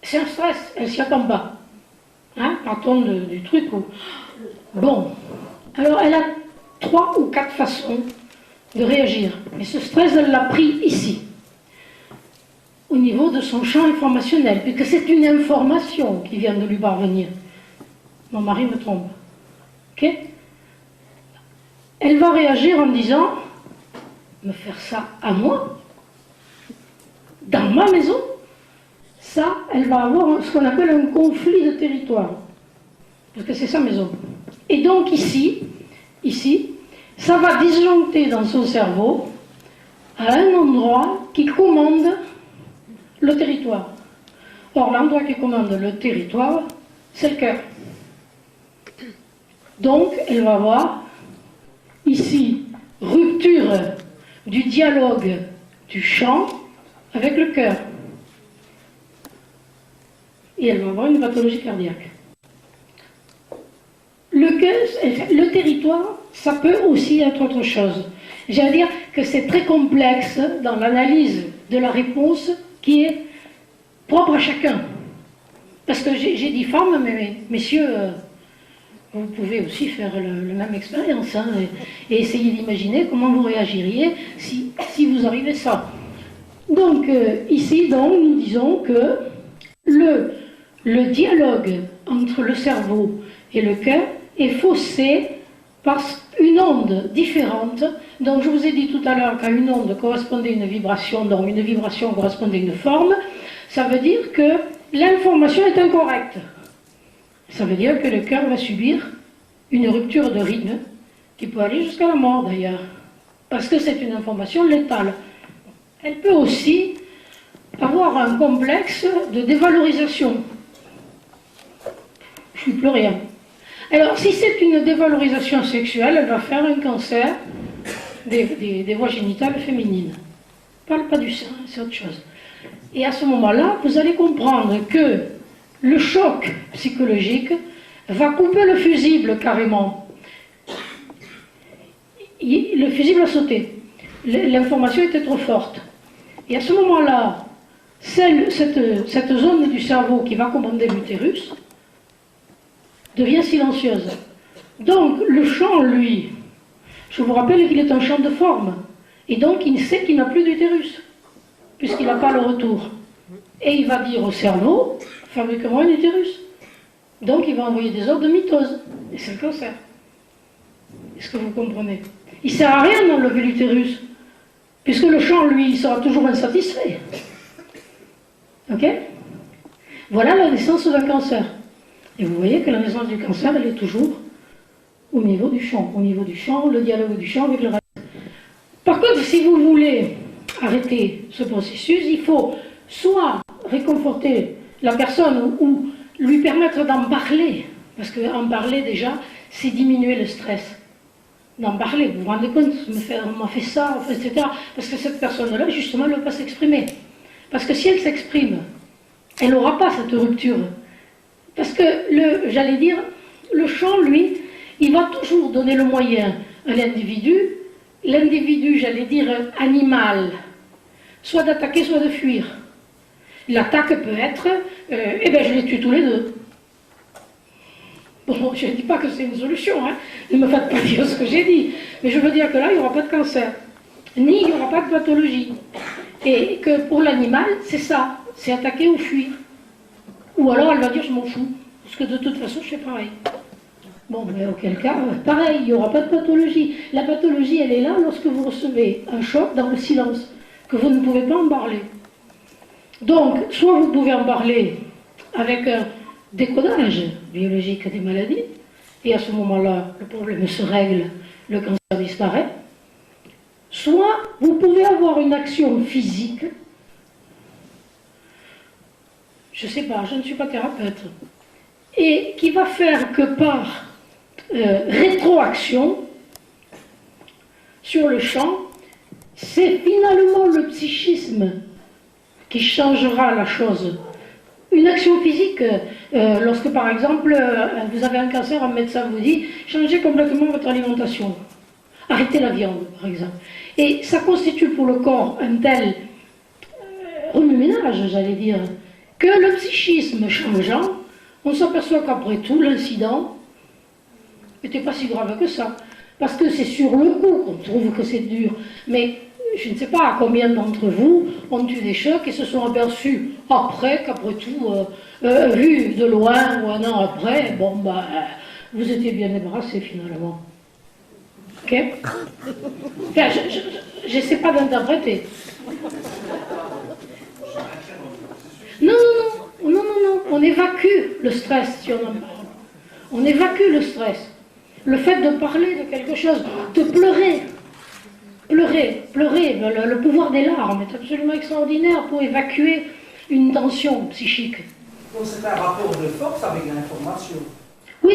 c'est un stress, elle s'y attend pas. Hein, partons du truc où... Bon, alors elle a 3 ou 4 façons de réagir. Mais ce stress, elle l'a pris ici, au niveau de son champ informationnel, puisque c'est une information qui vient de lui parvenir. Mon mari me trompe. Ok? Elle va réagir en disant, me faire ça à moi, dans ma maison, ça, elle va avoir ce qu'on appelle un conflit de territoire. Parce que c'est sa maison. Et donc ici, ça va disjoncter dans son cerveau à un endroit qui commande le territoire. Or, l'endroit qui commande le territoire, c'est le cœur. Donc, elle va avoir ici rupture du dialogue du chant avec le cœur. Et elle va avoir une pathologie cardiaque. Le territoire, ça peut aussi être autre chose. J'allais dire que c'est très complexe dans l'analyse de la réponse qui est propre à chacun. Parce que j'ai dit femmes, mais messieurs, vous pouvez aussi faire la même expérience, hein, et essayer d'imaginer comment vous réagiriez si vous arrivez ça. Donc, ici, donc, nous disons que le dialogue entre le cerveau et le cœur est faussé par une onde différente. Donc, je vous ai dit tout à l'heure qu'à une onde correspondait une vibration, donc une vibration correspondait à une forme. Ça veut dire que l'information est incorrecte. Ça veut dire que le cœur va subir une rupture de rythme qui peut aller jusqu'à la mort d'ailleurs, parce que c'est une information létale. Elle peut aussi avoir un complexe de dévalorisation. Je ne suis plus rien. Alors, si c'est une dévalorisation sexuelle, elle va faire un cancer des voies génitales féminines. Je ne parle pas du sein, c'est autre chose. Et à ce moment-là, vous allez comprendre que le choc psychologique va couper le fusible carrément. Le fusible a sauté. L'information était trop forte. Et à ce moment-là, cette zone du cerveau qui va commander l'utérus devient silencieuse. Donc le chant, lui, je vous rappelle qu'il est un chant de forme. Et donc il sait qu'il n'a plus d'utérus, puisqu'il n'a pas le retour. Et il va dire au cerveau, fabrique-moi un utérus. Donc il va envoyer des ordres de mitose. Et c'est le cancer. Est-ce que vous comprenez? Il ne sert à rien d'enlever l'utérus, puisque le chant, lui, il sera toujours insatisfait. Ok? Voilà la naissance d'un cancer. Et vous voyez que la naissance du cancer, elle est toujours au niveau du chant. Au niveau du chant, le dialogue du chant avec le reste. Par contre, si vous voulez arrêter ce processus, il faut soit réconforter la personne ou lui permettre d'en parler. Parce qu'en parler, déjà, c'est diminuer le stress. D'en parler, vous vous rendez compte, on m'a fait ça, etc. Parce que cette personne-là, justement, elle ne veut pas s'exprimer. Parce que si elle s'exprime, elle n'aura pas cette rupture. Parce que, j'allais dire, le chant, lui, il va toujours donner le moyen à l'individu, j'allais dire, animal, soit d'attaquer, soit de fuir. L'attaque peut être, eh bien, je les tue tous les deux. Bon, je ne dis pas que c'est une solution, hein. Ne me faites pas dire ce que j'ai dit. Mais je veux dire que là, il n'y aura pas de cancer, ni il n'y aura pas de pathologie. Et que pour l'animal, c'est ça, c'est attaquer ou fuir. Ou alors elle va dire je m'en fous, parce que de toute façon je fais pareil. Bon, mais auquel cas, pareil, il n'y aura pas de pathologie. La pathologie, elle est là lorsque vous recevez un choc dans le silence, que vous ne pouvez pas en parler. Donc, soit vous pouvez en parler avec un décodage biologique des maladies, et à ce moment-là, le problème se règle, le cancer disparaît. Soit vous pouvez avoir une action physique. Je ne sais pas, je ne suis pas thérapeute, et qui va faire que par rétroaction sur le champ, c'est finalement le psychisme qui changera la chose. Une action physique, lorsque par exemple vous avez un cancer, un médecin vous dit changez complètement votre alimentation, arrêtez la viande par exemple. Et ça constitue pour le corps un tel remue-ménage, j'allais dire, que le psychisme changeant, on s'aperçoit qu'après tout, l'incident n'était pas si grave que ça. Parce que c'est sur le coup qu'on trouve que c'est dur. Mais je ne sais pas combien d'entre vous ont eu des chocs et se sont aperçus après qu'après tout, vu de loin ou un an après, bon, bah, vous étiez bien débarrassé finalement. Ok? Enfin, je n'essaie pas d'interpréter. Non, non, non, non, non, non, on évacue le stress si on en parle. On évacue le stress. Le fait de parler de quelque chose, de pleurer, le pouvoir des larmes est absolument extraordinaire pour évacuer une tension psychique. Donc c'est un rapport de force avec l'information. Oui.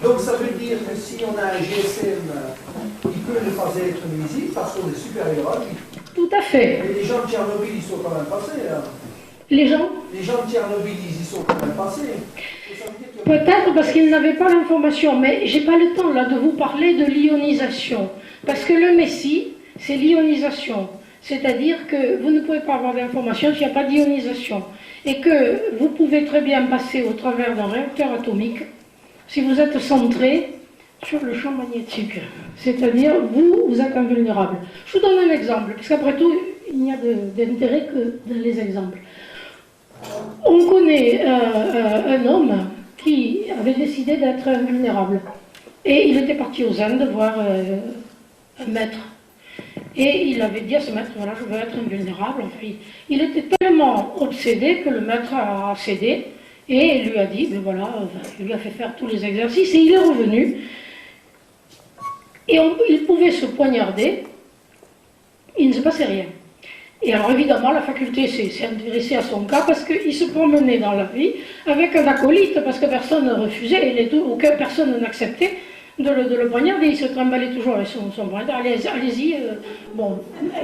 Donc ça veut dire que si on a un GSM, il peut ne pas être nuisible parce qu'on est supérieur à lui. Tout à fait. Mais les gens de Tchernobyl, ils sont quand même passés. Hein. Les gens? Les gens de Tchernobyl, ils y sont quand même passés. Peut-être parce qu'ils n'avaient pas l'information, mais j'ai pas le temps là de vous parler de l'ionisation. Parce que le Messie, c'est l'ionisation. C'est-à-dire que vous ne pouvez pas avoir d'information s'il n'y a pas d'ionisation. Et que vous pouvez très bien passer au travers d'un réacteur atomique si vous êtes centré sur le champ magnétique. C'est-à-dire, vous êtes invulnérable. Je vous donne un exemple, parce qu'après tout, il n'y a d'intérêt que dans les exemples. On connaît un homme qui avait décidé d'être invulnérable. Et il était parti aux Indes voir un maître. Et il avait dit à ce maître, voilà, je veux être invulnérable. Enfin, il était tellement obsédé que le maître a cédé et lui a dit, ben voilà, il lui a fait faire tous les exercices et il est revenu. Et il pouvait se poignarder, il ne se passait rien. Et alors évidemment, la faculté s'est intéressée à son cas parce qu'il se promenait dans la vie avec un acolyte, parce que personne ne refusait, aucune personne n'acceptait de le poignarder. Il se trimballait toujours avec son poignard. Allez-y. Bon,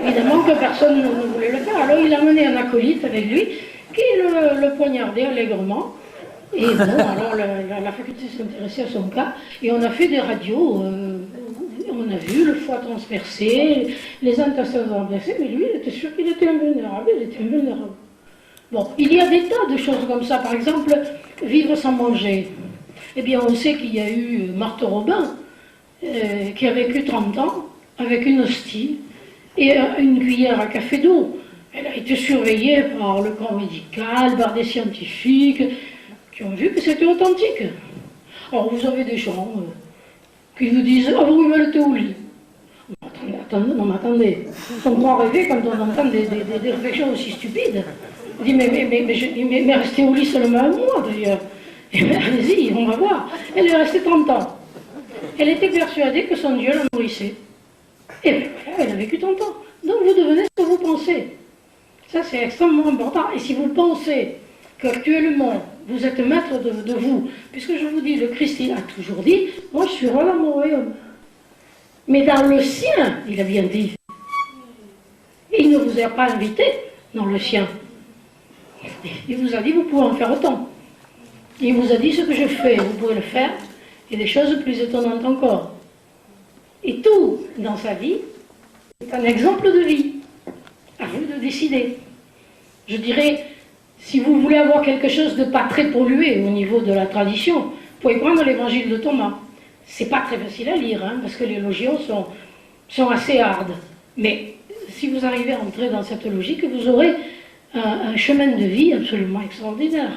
évidemment que personne ne voulait le faire. Alors il a amené un acolyte avec lui qui le poignardait allègrement. Et bon, alors la faculté s'est intéressée à son cas et on a fait des radios. On a vu le foie transpercé, les intestins transpercés, mais lui, il était sûr qu'il était invulnérable, il était invulnérable. Bon, il y a des tas de choses comme ça. Par exemple, vivre sans manger. Eh bien, on sait qu'il y a eu Marthe Robin, qui a vécu 30 ans, avec une hostie et une cuillère à café d'eau. Elle a été surveillée par le corps médical, par des scientifiques, qui ont vu que c'était authentique. Alors, vous avez des gens qui vous disent « Ah oui, mais elle était au lit ». Non, attendez, on croit rêver quand on entend des réflexions aussi stupides. On dit « Mais restez au lit seulement un mois, d'ailleurs ». Eh bien, allez-y, on va voir. Elle est restée 30 ans. Elle était persuadée que son Dieu la nourrissait. Et bien voilà, elle a vécu 30 ans. Donc vous devenez ce que vous pensez. Ça, c'est extrêmement important. Et si vous pensez qu'actuellement, vous êtes maître de vous, puisque je vous dis, le Christ, il a toujours dit, moi je suis roi dans mon royaume. Mais dans le sien, il a bien dit. Il ne vous a pas invité dans le sien. Il vous a dit, vous pouvez en faire autant. Il vous a dit, ce que je fais, vous pouvez le faire, et des choses plus étonnantes encore. Et tout, dans sa vie, est un exemple de vie. À vous de décider. Je dirais, si vous voulez avoir quelque chose de pas très pollué au niveau de la tradition, vous pouvez prendre l'évangile de Thomas. C'est pas très facile à lire, hein, parce que les logions sont assez hardes. Mais si vous arrivez à entrer dans cette logique, vous aurez un chemin de vie absolument extraordinaire.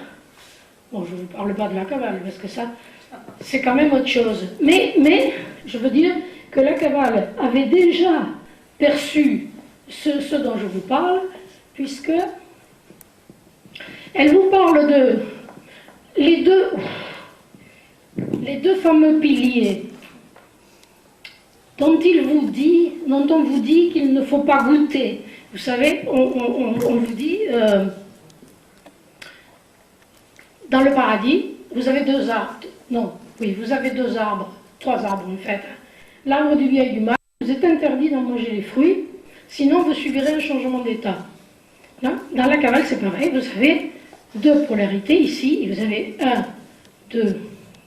Bon, je ne vous parle pas de la Kabbale, parce que ça, c'est quand même autre chose. Mais je veux dire que la Kabbale avait déjà perçu ce dont je vous parle, puisque elle vous parle de les deux fameux piliers dont on vous dit qu'il ne faut pas goûter. Vous savez, on vous dit, dans le paradis, vous avez deux arbres. Non, oui, vous avez deux arbres, trois arbres en fait. L'arbre du bien et du mal, vous êtes interdit d'en manger les fruits, sinon vous subirez un changement d'état. Dans la Kabbale, c'est pareil, vous avez deux polarités ici, et vous avez 1, 2,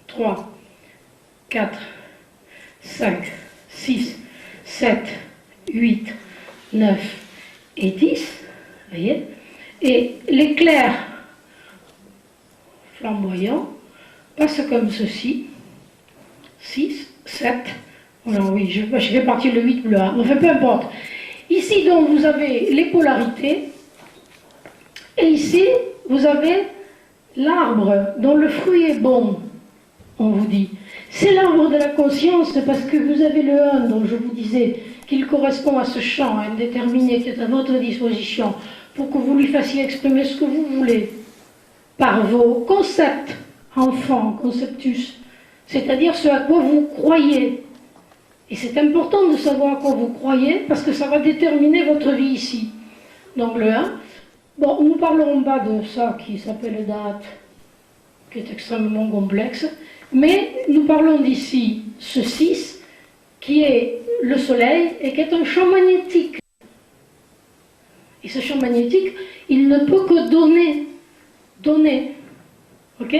3, 4, 5, 6, 7, 8, 9 et 10, vous voyez, et l'éclair flamboyant passe comme ceci, 6, 7, alors oui, je fais partie le 8 ou le 1, enfin peu importe. Ici donc vous avez les polarités, et ici vous avez l'arbre dont le fruit est bon, on vous dit. C'est l'arbre de la conscience parce que vous avez le 1 dont je vous disais qu'il correspond à ce champ indéterminé qui est à votre disposition pour que vous lui fassiez exprimer ce que vous voulez par vos concepts, enfants, conceptus, c'est-à-dire ce à quoi vous croyez. Et c'est important de savoir à quoi vous croyez parce que ça va déterminer votre vie ici. Donc le 1. Bon, nous parlerons pas de ça qui s'appelle date, qui est extrêmement complexe, mais nous parlons d'ici ce 6, qui est le Soleil et qui est un champ magnétique. Et ce champ magnétique, il ne peut que donner. Ok?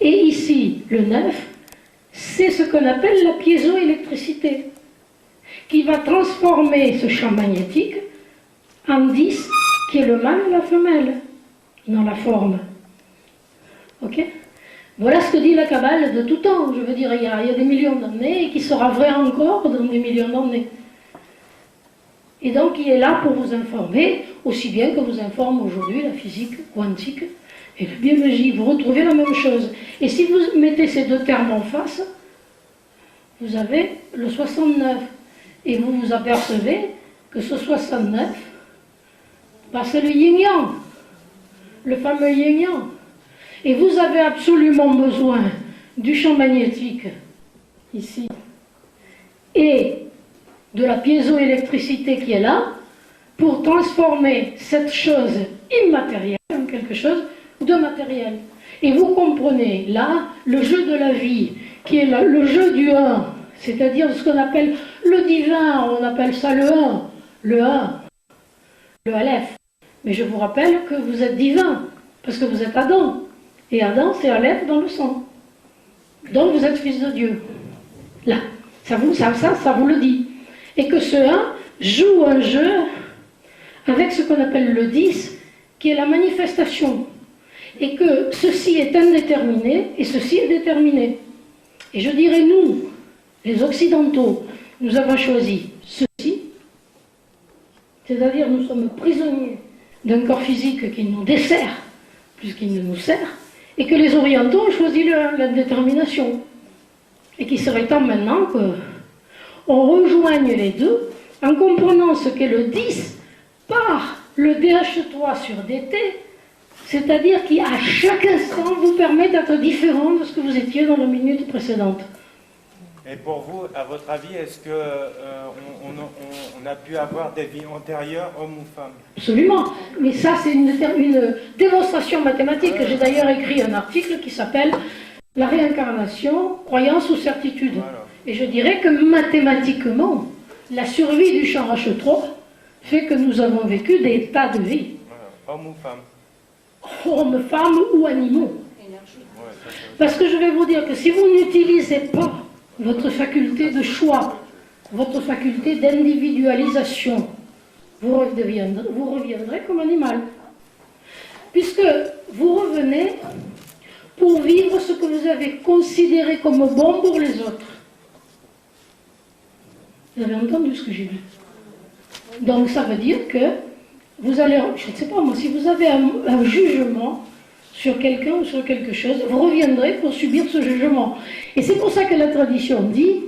Et ici, le 9, c'est ce qu'on appelle la piézoélectricité, qui va transformer ce champ magnétique en 10, qui est le mâle et la femelle, dans la forme. Ok? Voilà ce que dit la Kabbale de tout temps. Je veux dire, il y a des millions d'années et qui sera vrai encore dans des millions d'années. Et donc, il est là pour vous informer, aussi bien que vous informe aujourd'hui la physique quantique et la biologie. Vous retrouvez la même chose. Et si vous mettez ces deux termes en face, vous avez le 69. Et vous vous apercevez que ce 69, c'est le yin-yang, le fameux yin-yang. Et vous avez absolument besoin du champ magnétique, ici, et de la piézoélectricité qui est là, pour transformer cette chose immatérielle en quelque chose de matériel. Et vous comprenez, là, le jeu de la vie, qui est le jeu du 1, c'est-à-dire ce qu'on appelle le divin, on appelle ça le 1, le Aleph. Mais je vous rappelle que vous êtes divin, parce que vous êtes Adam. Et Adam, c'est Aleph dans le sang. Donc vous êtes fils de Dieu. Là, ça vous le dit. Et que ce 1 joue un jeu avec ce qu'on appelle le 10, qui est la manifestation. Et que ceci est indéterminé, et ceci est déterminé. Et je dirais, nous, les Occidentaux, nous avons choisi ceci, c'est-à-dire nous sommes prisonniers d'un corps physique qui nous dessert, plus qu'il ne nous sert, et que les Orientaux ont choisi l'indétermination. Et qu'il serait temps maintenant qu'on rejoigne les deux en comprenant ce qu'est le 10 par le DH3 sur DT, c'est-à-dire qui à chaque instant vous permet d'être différent de ce que vous étiez dans la minute précédente. Et pour vous, à votre avis, est-ce qu'on a pu avoir des vies antérieures, hommes ou femmes? Absolument. Mais ça, c'est une démonstration mathématique. J'ai d'ailleurs écrit un article qui s'appelle « La réincarnation, croyance ou certitude ». Voilà. Et je dirais que mathématiquement, la survie du champ H3 fait que nous avons vécu des tas de vies. Voilà. Hommes ou femmes? Hommes, femmes ou animaux. Ouais, Parce que je vais vous dire que si vous n'utilisez pas votre faculté de choix, votre faculté d'individualisation, vous reviendrez comme animal. Puisque vous revenez pour vivre ce que vous avez considéré comme bon pour les autres. Vous avez entendu ce que j'ai dit? Donc ça veut dire que vous allez, je ne sais pas moi, si vous avez un jugement sur quelqu'un ou sur quelque chose, vous reviendrez pour subir ce jugement. Et c'est pour ça que la tradition dit,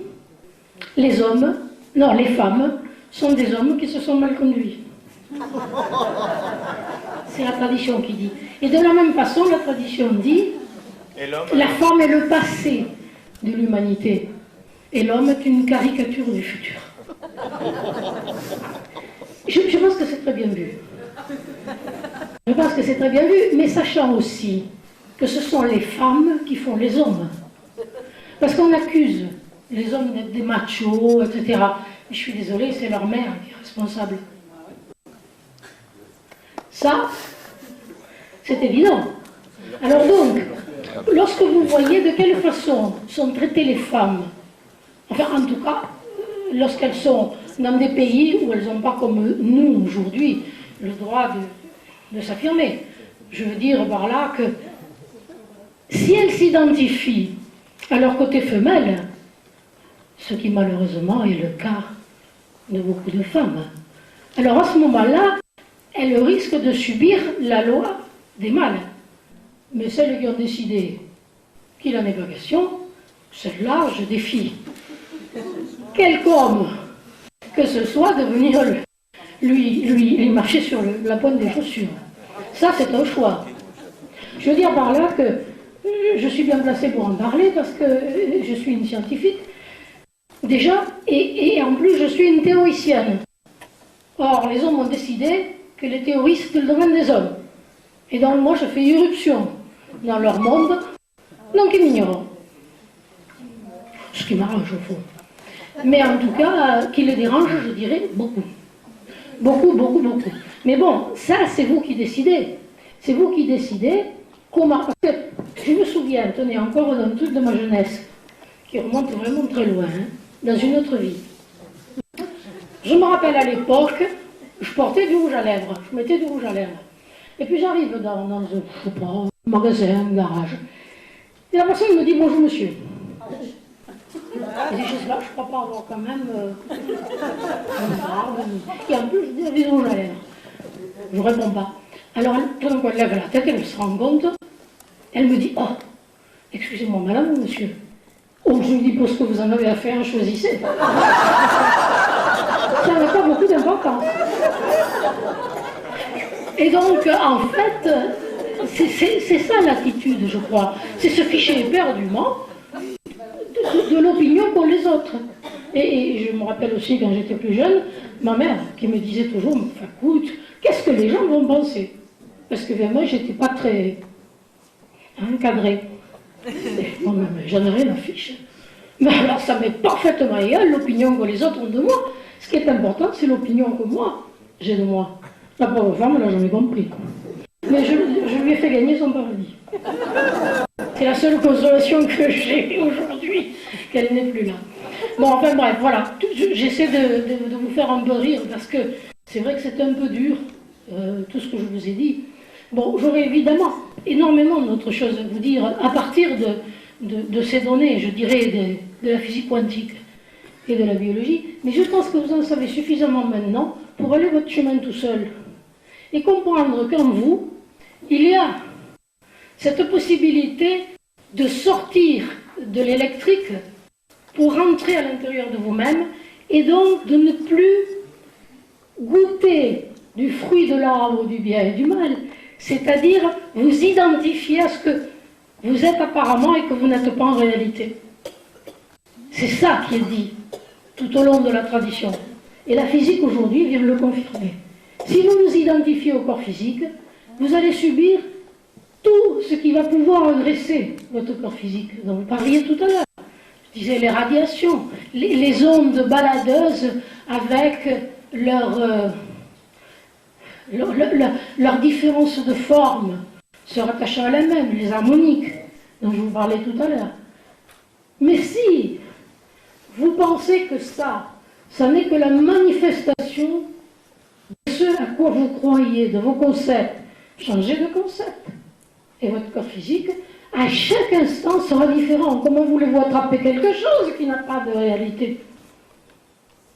les femmes sont des hommes qui se sont mal conduits. C'est la tradition qui dit. Et de la même façon, la tradition dit, la femme est le passé de l'humanité. Et l'homme est une caricature du futur. Je pense que c'est très bien vu. Je pense que c'est très bien vu, mais sachant aussi que ce sont les femmes qui font les hommes. Parce qu'on accuse les hommes d'être des machos, etc. Je suis désolée, c'est leur mère qui est responsable. Ça, c'est évident. Alors donc, lorsque vous voyez de quelle façon sont traitées les femmes, enfin en tout cas, lorsqu'elles sont dans des pays où elles n'ont pas comme nous aujourd'hui le droit de s'affirmer. Je veux dire par là que si elles s'identifient à leur côté femelle, ce qui malheureusement est le cas de beaucoup de femmes, alors à ce moment-là, elles risquent de subir la loi des mâles. Mais celles qui ont décidé qu'il en est pas question, celles-là, je défie quelque homme que ce soit de venir lui marcher sur la pointe des chaussures. Ça, c'est un choix. Je veux dire par là que je suis bien placée pour en parler parce que je suis une scientifique, déjà, et en plus, je suis une théoricienne. Or, les hommes ont décidé que les théories, c'était le domaine des hommes. Et donc, moi, je fais irruption dans leur monde, donc ils m'ignorent. Ce qui m'arrange au fond. Mais en tout cas, qui les dérange, je dirais beaucoup. Beaucoup, beaucoup, beaucoup. Mais bon, ça, c'est vous qui décidez. C'est vous qui décidez comment. Parce que je me souviens, tenez, encore d'un truc de ma jeunesse, qui remonte vraiment très loin, hein, dans une autre vie. Je me rappelle à l'époque, je portais du rouge à lèvres, je mettais du rouge à lèvres. Et puis j'arrive dans un, je sais pas, un magasin, un garage. Et la personne me dit bonjour monsieur. Et je sais pas, je crois pas avoir quand même une barbe. Et en plus, je dis du rouge à lèvres. Je réponds pas. Alors, tout d'un coup, elle lève la tête, elle se rend compte. Elle me dit, oh, excusez-moi, madame ou monsieur? Oh, je lui dis, pour ce que vous en avez à faire, choisissez. Ça n'a pas beaucoup d'importance. Et donc, en fait, c'est ça l'attitude, je crois. C'est se ficher éperdument de l'opinion qu'ont les autres. Et je me rappelle aussi, quand j'étais plus jeune, ma mère qui me disait toujours, écoute, qu'est-ce que les gens vont penser? Parce que moi, j'étais pas très encadrée. Bon, j'en ai rien à fiche. Mais alors, ça m'est parfaitement égal l'opinion que les autres ont de moi. Ce qui est important, c'est l'opinion que moi, j'ai de moi. La pauvre femme, elle n'a jamais compris. Mais je lui ai fait gagner son paradis. C'est la seule consolation que j'ai aujourd'hui, qu'elle n'est plus là. Bon, enfin bref, voilà. J'essaie de vous faire un peu rire, parce que c'est vrai que c'est un peu dur, tout ce que je vous ai dit. Bon, j'aurais évidemment énormément d'autres choses à vous dire, à partir de ces données, je dirais, de la physique quantique et de la biologie, mais je pense que vous en savez suffisamment maintenant pour aller votre chemin tout seul. Et comprendre qu'en vous, il y a cette possibilité de sortir de l'électrique pour rentrer à l'intérieur de vous-même et donc de ne plus goûter du fruit de l'arbre du bien et du mal, c'est-à-dire vous identifier à ce que vous êtes apparemment et que vous n'êtes pas en réalité. C'est ça qui est dit tout au long de la tradition. Et la physique aujourd'hui vient le confirmer. Si vous vous identifiez au corps physique, vous allez subir tout ce qui va pouvoir agresser votre corps physique, dont vous parliez tout à l'heure. Je disais les radiations, les ondes baladeuses avec leur différence de forme se rattachant à la même, les harmoniques, dont je vous parlais tout à l'heure. Mais si vous pensez que ça n'est que la manifestation de ce à quoi vous croyez, de vos concepts, changez de concept. Et votre corps physique, à chaque instant, sera différent. Comment voulez-vous attraper quelque chose qui n'a pas de réalité?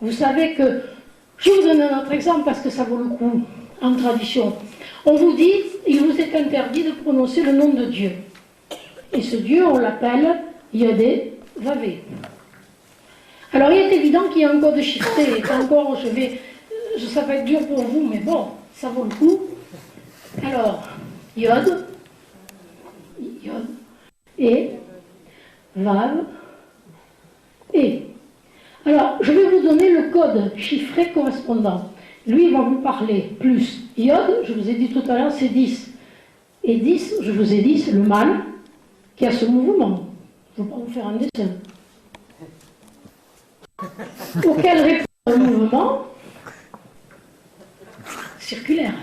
Vous savez que, je vous donne un autre exemple parce que ça vaut le coup, en tradition. On vous dit, il vous est interdit de prononcer le nom de Dieu. Et ce Dieu, on l'appelle Yodé Vavé. Alors il est évident qu'il y a un code chiffré, et encore, ça va être dur pour vous, mais bon, ça vaut le coup. Alors, Yod, et, Vav, et. Alors, je vais vous donner le code chiffré correspondant. Lui, il va vous parler plus. Yod, je vous ai dit tout à l'heure, c'est 10. Et 10, je vous ai dit, c'est le mâle qui a ce mouvement. Je ne vais pas vous faire un dessin. Auquel répond un mouvement circulaire.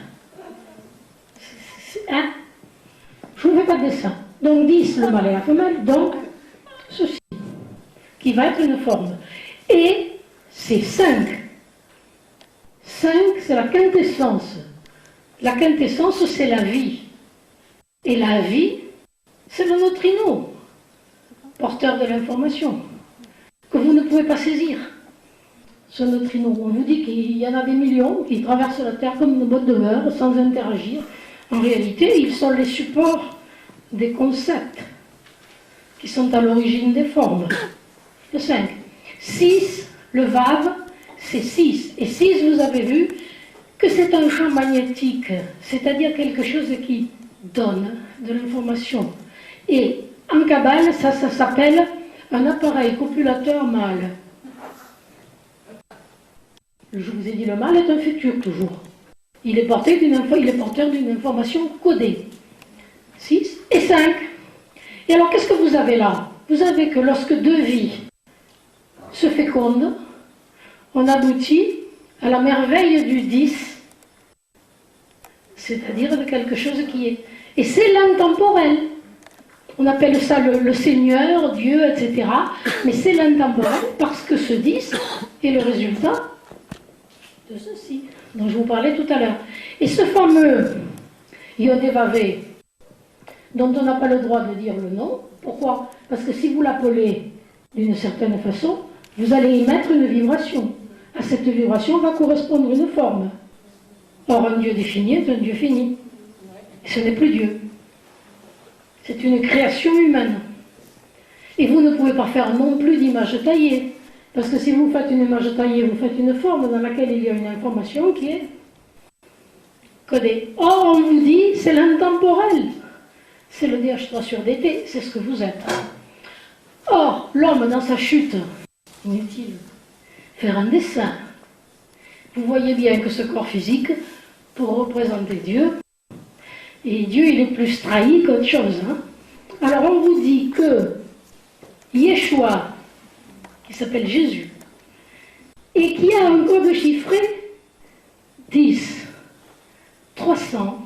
Hein? Je ne vous fais pas de dessin. Donc 10, le mâle et la femelle, donc ceci, qui va être une forme. Et c'est 5 5, c'est la quintessence. La quintessence, c'est la vie. Et la vie, c'est le neutrino, porteur de l'information, que vous ne pouvez pas saisir. Ce neutrino, on vous dit qu'il y en a des millions qui traversent la Terre comme une botte de beurre sans interagir. En réalité, ils sont les supports des concepts qui sont à l'origine des formes. Le 5. 6, le VAV, c'est 6. Et 6, vous avez vu que c'est un champ magnétique, c'est-à-dire quelque chose qui donne de l'information. Et en Kabbale, ça s'appelle un appareil copulateur mâle. Je vous ai dit, le mâle est un futur toujours. Il est porteur d'une information codée. 6 et 5. Et alors, qu'est-ce que vous avez là? Vous avez que lorsque deux vies se fécondent, on aboutit à la merveille du 10, c'est-à-dire de quelque chose qui est. Et c'est l'intemporel. On appelle ça le Seigneur, Dieu, etc. Mais c'est l'intemporel parce que ce 10 est le résultat de ceci, dont je vous parlais tout à l'heure. Et ce fameux Yodé-Vavé, dont on n'a pas le droit de dire le nom, pourquoi? Parce que si vous l'appelez d'une certaine façon, vous allez émettre une vibration. À cette vibration va correspondre une forme. Or, un Dieu défini est un Dieu fini. Et ce n'est plus Dieu. C'est une création humaine. Et vous ne pouvez pas faire non plus d'image taillée. Parce que si vous faites une image taillée, vous faites une forme dans laquelle il y a une information qui est codée. Or, on vous dit, c'est l'intemporel. C'est le DH3 sur DT, c'est ce que vous êtes. Or, l'homme, dans sa chute, inutile, faire un dessin. Vous voyez bien que ce corps physique, pour représenter Dieu, et Dieu, il est plus trahi qu'autre chose. Hein. Alors, on vous dit que Yeshua, qui s'appelle Jésus, et qui a un code chiffré 10, 300,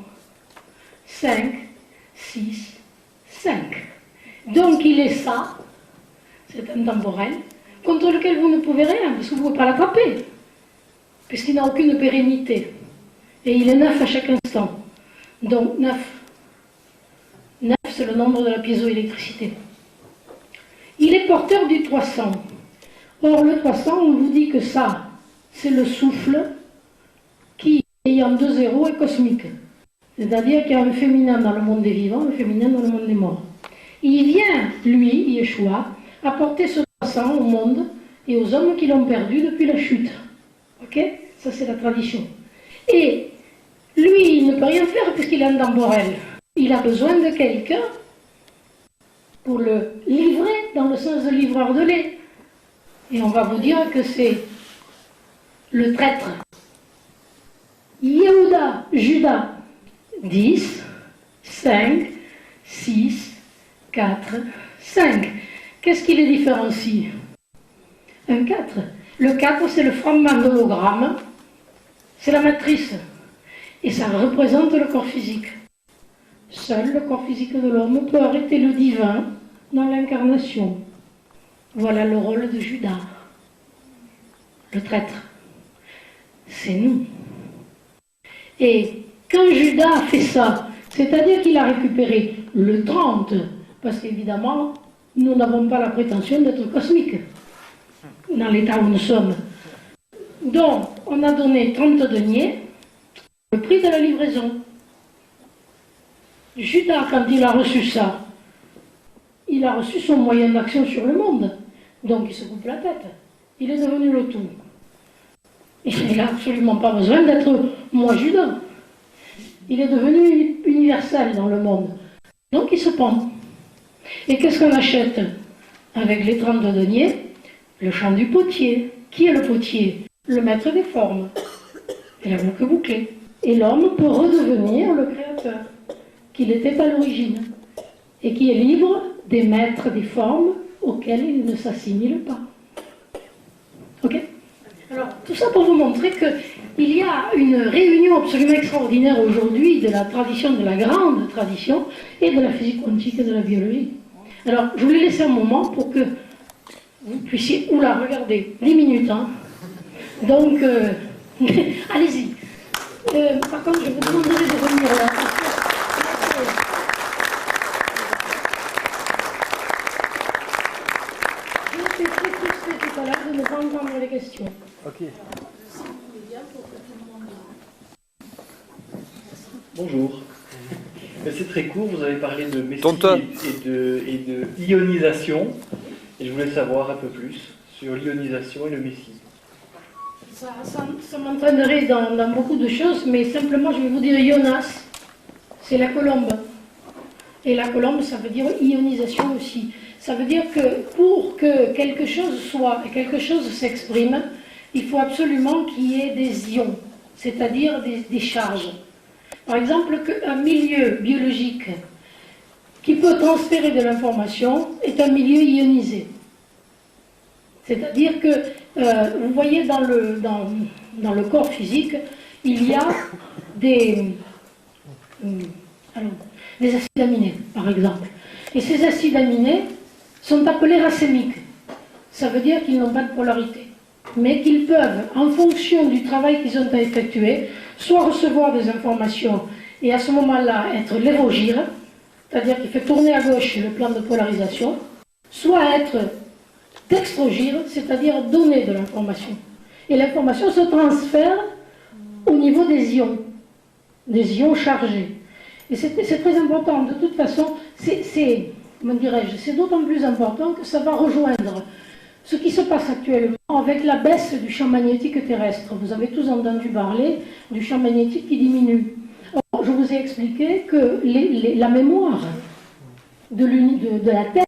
5, 6, 5. Donc il est ça, c'est intemporel, contre lequel vous ne pouvez rien, parce que vous ne pouvez pas l'attraper, puisqu'il n'a aucune pérennité. Et il est 9 à chaque instant. Donc 9. 9, c'est le nombre de la piézoélectricité. Il est porteur du 300. Or, le 300, on vous dit que ça, c'est le souffle qui, ayant 2 zéros, est cosmique. C'est-à-dire qu'il y a un féminin dans le monde des vivants, un féminin dans le monde des morts. Il vient, lui, Yeshua, apporter ce 300 au monde et aux hommes qui l'ont perdu depuis la chute. Ok? Ça, c'est la tradition. Et lui, il ne peut rien faire puisqu'il est intemporel. Il a besoin de quelqu'un pour le livrer dans le sens de livreur de lait. Et on va vous dire que c'est le traître. Yehuda, Judas, 10, 5, 6, 4, 5. Qu'est-ce qui les différencie? Un 4. Le 4, c'est le fragment d'hologramme, c'est la matrice. Et ça représente le corps physique. Seul le corps physique de l'homme peut arrêter le divin dans l'incarnation. Voilà le rôle de Judas, le traître. C'est nous. Et quand Judas a fait ça, c'est-à-dire qu'il a récupéré le 30, parce qu'évidemment, nous n'avons pas la prétention d'être cosmiques, dans l'état où nous sommes. Donc, on a donné 30 deniers, le prix de la livraison. Judas, quand il a reçu ça, il a reçu son moyen d'action sur le monde. Donc il se coupe la tête. Il est devenu le tout. Il n'a absolument pas besoin d'être moi Judas. Il est devenu universel dans le monde. Donc il se pend. Et qu'est-ce qu'on achète avec les 30 deniers? Le chant du potier. Qui est le potier? Le maître des formes. Et la boucle bouclée. Et l'homme peut redevenir le créateur qu'il était à l'origine. Et qui est libre des maîtres des formes auxquels il ne s'assimile pas. Ok? Alors, tout ça pour vous montrer qu'il y a une réunion absolument extraordinaire aujourd'hui de la tradition, de la grande tradition, et de la physique quantique et de la biologie. Alors, je voulais laisser un moment pour que vous puissiez... Oula, regardez, 10 minutes, hein. Donc, Allez-y. Par contre, je vous demanderai de revenir là. Je suis très frustrée tout à l'heure de ne pas entendre les questions. Ok. Bonjour. C'est très court, vous avez parlé de messie Tonton. et de ionisation. Et je voulais savoir un peu plus sur l'ionisation et le messie. Ça m'entraînerait dans beaucoup de choses, mais simplement je vais vous dire Ionas, c'est la colombe. Et la colombe, ça veut dire ionisation aussi. Ça veut dire que pour que quelque chose soit, et quelque chose s'exprime, il faut absolument qu'il y ait des ions, c'est-à-dire des charges. Par exemple, qu'un milieu biologique qui peut transférer de l'information est un milieu ionisé. C'est-à-dire que, vous voyez, dans le corps physique, il y a des acides aminés, par exemple. Et ces acides aminés sont appelés racémiques. Ça veut dire qu'ils n'ont pas de polarité, mais qu'ils peuvent, en fonction du travail qu'ils ont à effectuer, soit recevoir des informations et à ce moment-là être lévogire, c'est-à-dire qu'il fait tourner à gauche le plan de polarisation, soit être dextrogire, c'est-à-dire donner de l'information. Et l'information se transfère au niveau des ions chargés. Et c'est très important. De toute façon, comment dirais-je, c'est d'autant plus important que ça va rejoindre ce qui se passe actuellement avec la baisse du champ magnétique terrestre. Vous avez tous entendu parler du champ magnétique qui diminue. Or, je vous ai expliqué que la mémoire de la Terre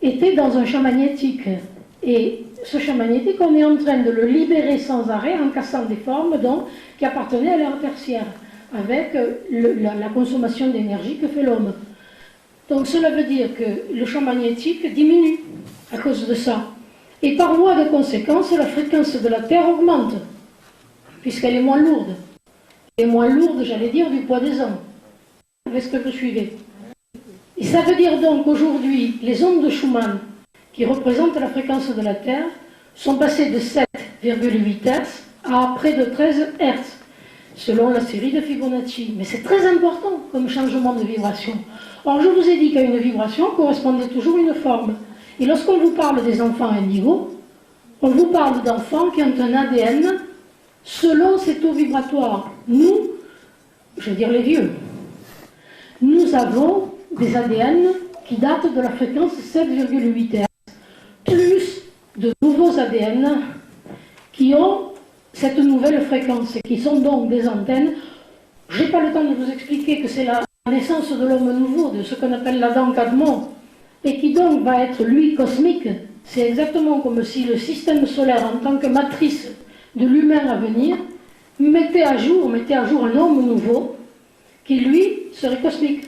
était dans un champ magnétique. Et ce champ magnétique, on est en train de le libérer sans arrêt en cassant des formes donc, qui appartenaient à l'ère tertiaire, avec la consommation d'énergie que fait l'homme. Donc cela veut dire que le champ magnétique diminue à cause de ça. Et par voie de conséquence, la fréquence de la Terre augmente, puisqu'elle est moins lourde. Elle est moins lourde, j'allais dire, du poids des hommes. Est-ce que vous suivez? Et ça veut dire donc qu'aujourd'hui, les ondes de Schumann, qui représentent la fréquence de la Terre, sont passées de 7,8 Hz à près de 13 Hz, selon la série de Fibonacci. Mais c'est très important comme changement de vibration. Or, je vous ai dit qu'à une vibration correspondait toujours une forme. Et lorsqu'on vous parle des enfants indigos, on vous parle d'enfants qui ont un ADN selon ces taux vibratoires. Nous, je veux dire les vieux, nous avons des ADN qui datent de la fréquence 7,8 Hz, plus de nouveaux ADN qui ont cette nouvelle fréquence et qui sont donc des antennes. Je n'ai pas le temps de vous expliquer que c'est la naissance de l'homme nouveau, de ce qu'on appelle l'Adam Kadmon, et qui donc va être, lui, cosmique. C'est exactement comme si le système solaire, en tant que matrice de l'humain à venir, mettait à jour un homme nouveau, qui, lui, serait cosmique.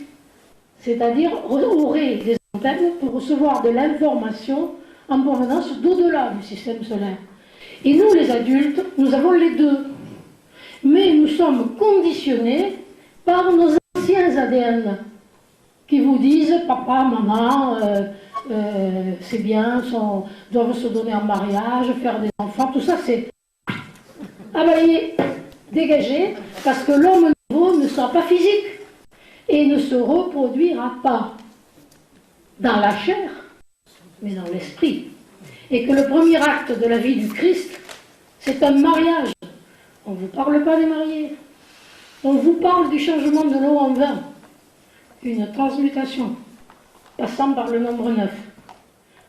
C'est-à-dire aurait des antennes pour recevoir de l'information en provenance d'au-delà du système solaire. Et nous, les adultes, nous avons les deux. Mais nous sommes conditionnés par nos anciens ADN qui vous disent « Papa, maman, c'est bien, doivent se donner en mariage, faire des enfants », tout ça c'est avalé, dégagé, parce que l'homme nouveau ne sera pas physique et ne se reproduira pas dans la chair, mais dans l'esprit. Et que le premier acte de la vie du Christ, c'est un mariage. On ne vous parle pas des mariés. On vous parle du changement de l'eau en vin, une transmutation, passant par le nombre 9.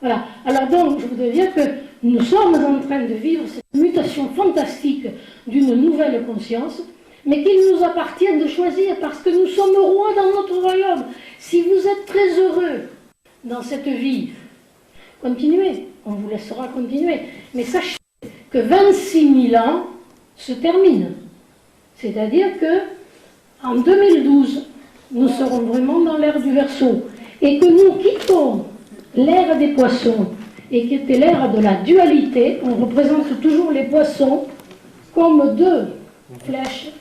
Voilà. Alors donc, je voudrais dire que nous sommes en train de vivre cette mutation fantastique d'une nouvelle conscience, mais qu'il nous appartient de choisir, parce que nous sommes rois dans notre royaume. Si vous êtes très heureux dans cette vie, continuez, on vous laissera continuer. Mais sachez que 26 000 ans se terminent. C'est-à-dire que en 2012, nous serons vraiment dans l'ère du Verseau. Et que nous quittons l'ère des poissons, et qui était l'ère de la dualité. On représente toujours les poissons comme deux flèches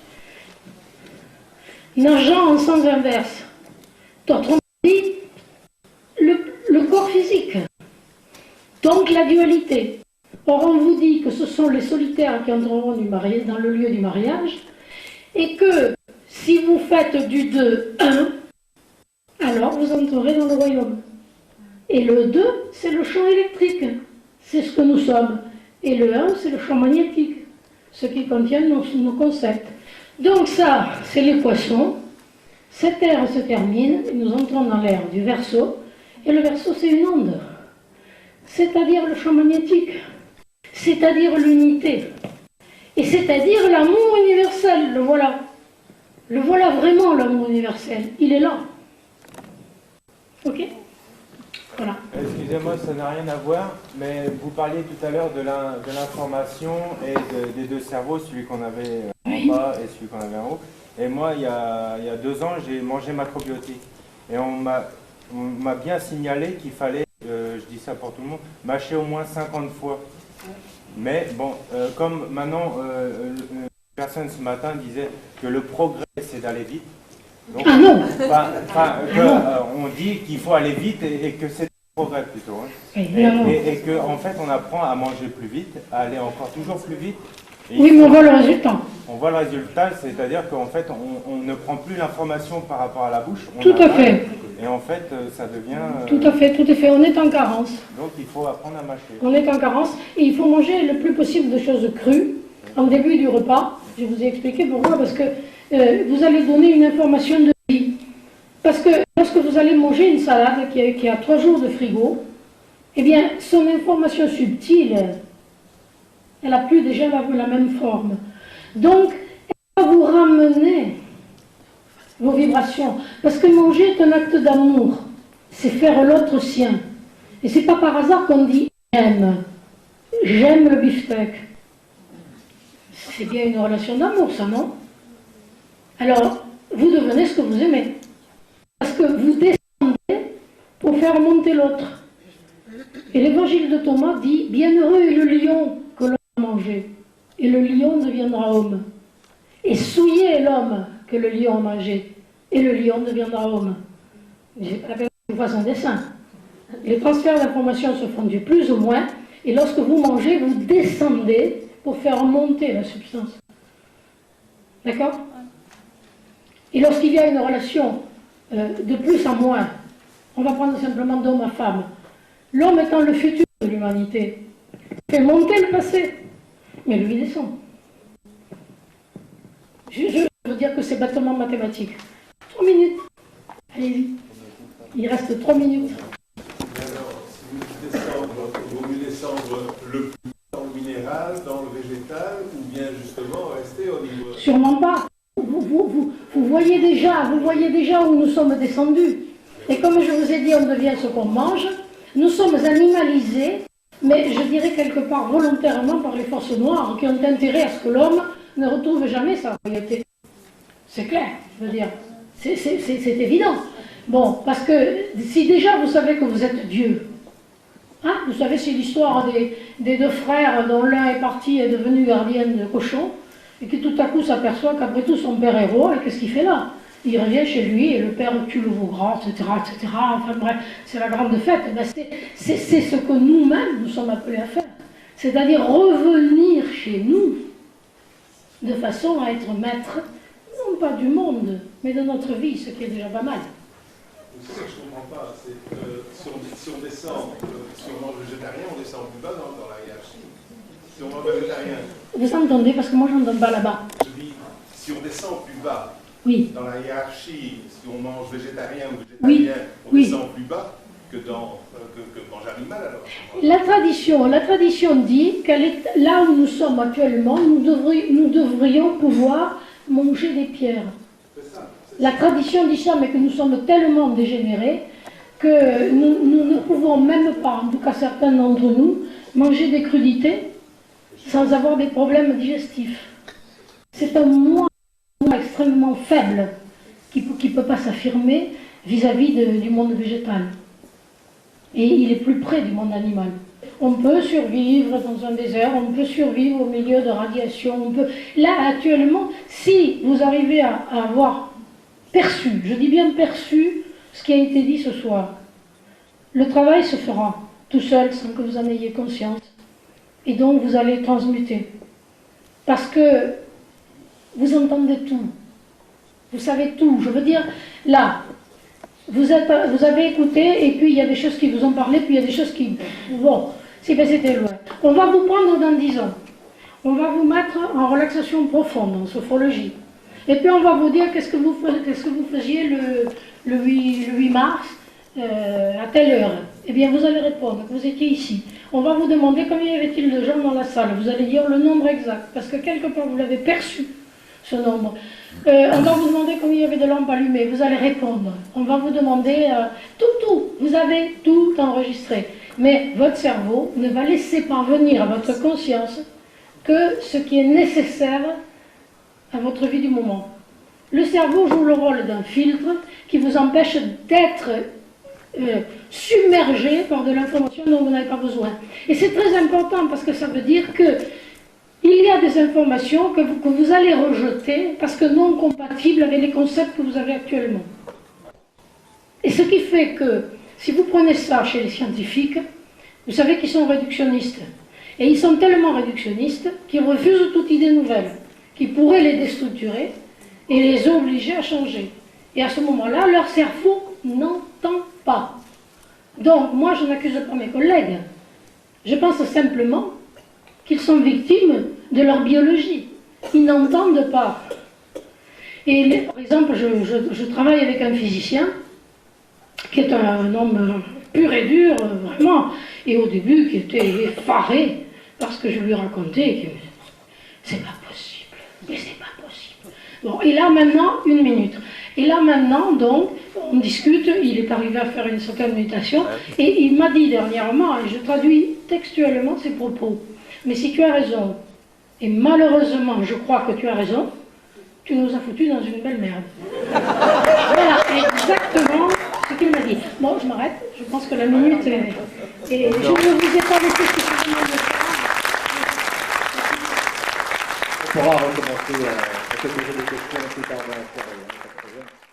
nageant en sens inverse. Autrement dit, le corps physique. Donc la dualité. Or, on vous dit que ce sont les solitaires qui entreront dans le lieu du mariage, et que si vous faites du 2-1, alors vous entrerez dans le royaume. Et le 2, c'est le champ électrique, c'est ce que nous sommes. Et le 1, c'est le champ magnétique, ce qui contient nos concepts. Donc ça, c'est les poissons. Cette ère se termine, et nous entrons dans l'ère du Verseau. Et le Verseau, c'est une onde, c'est-à-dire le champ magnétique, c'est-à-dire l'unité, et c'est-à-dire l'amour universel. Le voilà. Le voilà vraiment, l'amour universel. Il est là. Ok? Voilà. Excusez-moi, ça n'a rien à voir, mais vous parliez tout à l'heure de l'information et des deux cerveaux, celui qu'on avait en bas et celui qu'on avait en haut. Et moi, il y a 2 ans, j'ai mangé macrobiotique. Et on m'a bien signalé qu'il fallait, je dis ça pour tout le monde, mâcher au moins 50 fois. Mais bon, comme maintenant, une personne ce matin disait que le progrès, c'est d'aller vite. Donc, Ah non. On dit qu'il faut aller vite et que c'est du progrès plutôt. Hein. Et qu'en fait, on apprend à manger plus vite, à aller encore toujours plus vite. Oui, mais on voit le résultat. On voit le résultat, c'est-à-dire qu'en fait, on ne prend plus l'information par rapport à la bouche. Tout à fait. Et en fait, ça devient... Tout à fait. On est en carence. Donc, il faut apprendre à mâcher. On est en carence et il faut manger le plus possible de choses crues en début du repas. Je vous ai expliqué pourquoi, parce que vous allez donner une information de vie. Parce que lorsque vous allez manger une salade qui a 3 jours de frigo, eh bien, son information subtile, elle n'a plus déjà la même forme. Donc, elle va vous ramener vos vibrations. Parce que manger est un acte d'amour. C'est faire l'autre sien. Et c'est pas par hasard qu'on dit j'aime. J'aime le beefsteak. C'est bien une relation d'amour, ça, non? Alors, vous devenez ce que vous aimez. Parce que vous descendez pour faire monter l'autre. Et l'évangile de Thomas dit, bienheureux est le lion que l'homme a mangé, et le lion deviendra homme. Et souillé est l'homme que le lion a mangé, et le lion deviendra homme. J'ai pas la peine que je fasse un dessin. Les transferts d'informations se font du plus au moins, et lorsque vous mangez, vous descendez pour faire monter la substance. D'accord? Et lorsqu'il y a une relation de plus en moins, on va prendre simplement d'homme à femme. L'homme étant le futur de l'humanité, fait monter le passé, mais lui descend. Je veux dire que c'est bêtement mathématique. 3 minutes. Allez-y. Il reste 3 minutes. Alors, si vous vaut mieux descendre le plus dans le minéral, dans le végétal, ou bien justement rester au niveau... Sûrement pas. Vous voyez déjà où nous sommes descendus. Et comme je vous ai dit, on devient ce qu'on mange. Nous sommes animalisés, mais je dirais quelque part volontairement par les forces noires qui ont intérêt à ce que l'homme ne retrouve jamais sa réalité. C'est clair, je veux dire. C'est évident. Bon, parce que si déjà vous savez que vous êtes Dieu, hein, vous savez, c'est l'histoire des 2 frères dont l'un est parti et est devenu gardien de cochon, et qui tout à coup s'aperçoit qu'après tout son père est roi, et qu'est-ce qu'il fait là? Il revient chez lui et le père tue le veau gras, etc., etc. Enfin bref, c'est la grande fête. Ben, c'est ce que nous-mêmes nous sommes appelés à faire. C'est-à-dire revenir chez nous de façon à être maître, non pas du monde, mais de notre vie, ce qui est déjà pas mal. C'est ça que je ne comprends pas. Si on descend, si on mange végétarien, on descend plus bas dans la hiérarchie. Si on mange végétarien. Vous entendez? Parce que moi, je n'entends pas là-bas. Je dis, si on descend plus bas, oui. Dans la hiérarchie, si on mange végétarien ou végétarien, on descend plus bas que manger animal alors. La tradition dit qu'elle est là où nous sommes actuellement, nous devrions pouvoir manger des pierres. La tradition dit ça, mais que nous sommes tellement dégénérés que nous ne pouvons même pas, en tout cas certains d'entre nous, manger des crudités sans avoir des problèmes digestifs. C'est un moi extrêmement faible qui ne peut pas s'affirmer vis-à-vis du monde végétal. Et il est plus près du monde animal. On peut survivre dans un désert, on peut survivre au milieu de radiation. Là, actuellement, si vous arrivez à avoir perçu, je dis bien perçu, ce qui a été dit ce soir, le travail se fera tout seul sans que vous en ayez conscience. Et donc vous allez transmuter. Parce que vous entendez tout. Vous savez tout. Je veux dire, là, vous avez écouté, et puis il y a des choses qui vous ont parlé, puis il y a des choses qui... Bon, c'était loin. On va vous prendre dans 10 ans. On va vous mettre en relaxation profonde, en sophrologie. Et puis on va vous dire qu'est-ce que vous faisiez le 8 mars à telle heure. Eh bien vous allez répondre que vous étiez ici. On va vous demander combien y avait-il de gens dans la salle. Vous allez dire le nombre exact, parce que quelque part vous l'avez perçu, ce nombre. On va vous demander combien il y avait de lampes allumées. Vous allez répondre. On va vous demander tout. Vous avez tout enregistré. Mais votre cerveau ne va laisser parvenir à votre conscience que ce qui est nécessaire à votre vie du moment. Le cerveau joue le rôle d'un filtre qui vous empêche d'être submergé par de l'information dont vous n'avez pas besoin. Et c'est très important parce que ça veut dire que il y a des informations que vous allez rejeter parce que non compatibles avec les concepts que vous avez actuellement. Et ce qui fait que, si vous prenez ça chez les scientifiques, vous savez qu'ils sont réductionnistes. Et ils sont tellement réductionnistes qu'ils refusent toute idée nouvelle, qui pourrait les déstructurer et les obliger à changer. Et à ce moment-là, leur cerveau n'entend pas. Donc, moi, je n'accuse pas mes collègues. Je pense simplement qu'ils sont victimes de leur biologie. Ils n'entendent pas. Et par exemple, je travaille avec un physicien qui est un homme pur et dur, vraiment, et au début qui était effaré parce que je lui racontais que c'est pas possible, mais c'est pas possible. Bon, et là maintenant, 1 minute. Et là maintenant, donc, on discute, il est arrivé à faire une certaine méditation, et il m'a dit dernièrement, et je traduis textuellement ses propos, mais si tu as raison, et malheureusement je crois que tu as raison, tu nous as foutus dans une belle merde. Voilà, exactement ce qu'il m'a dit. Bon, je m'arrête, je pense que la minute est... Et je ne vous ai pas laissé suffisamment de temps. On pourra recommencer à se poser des questions plus tard dans la soirée.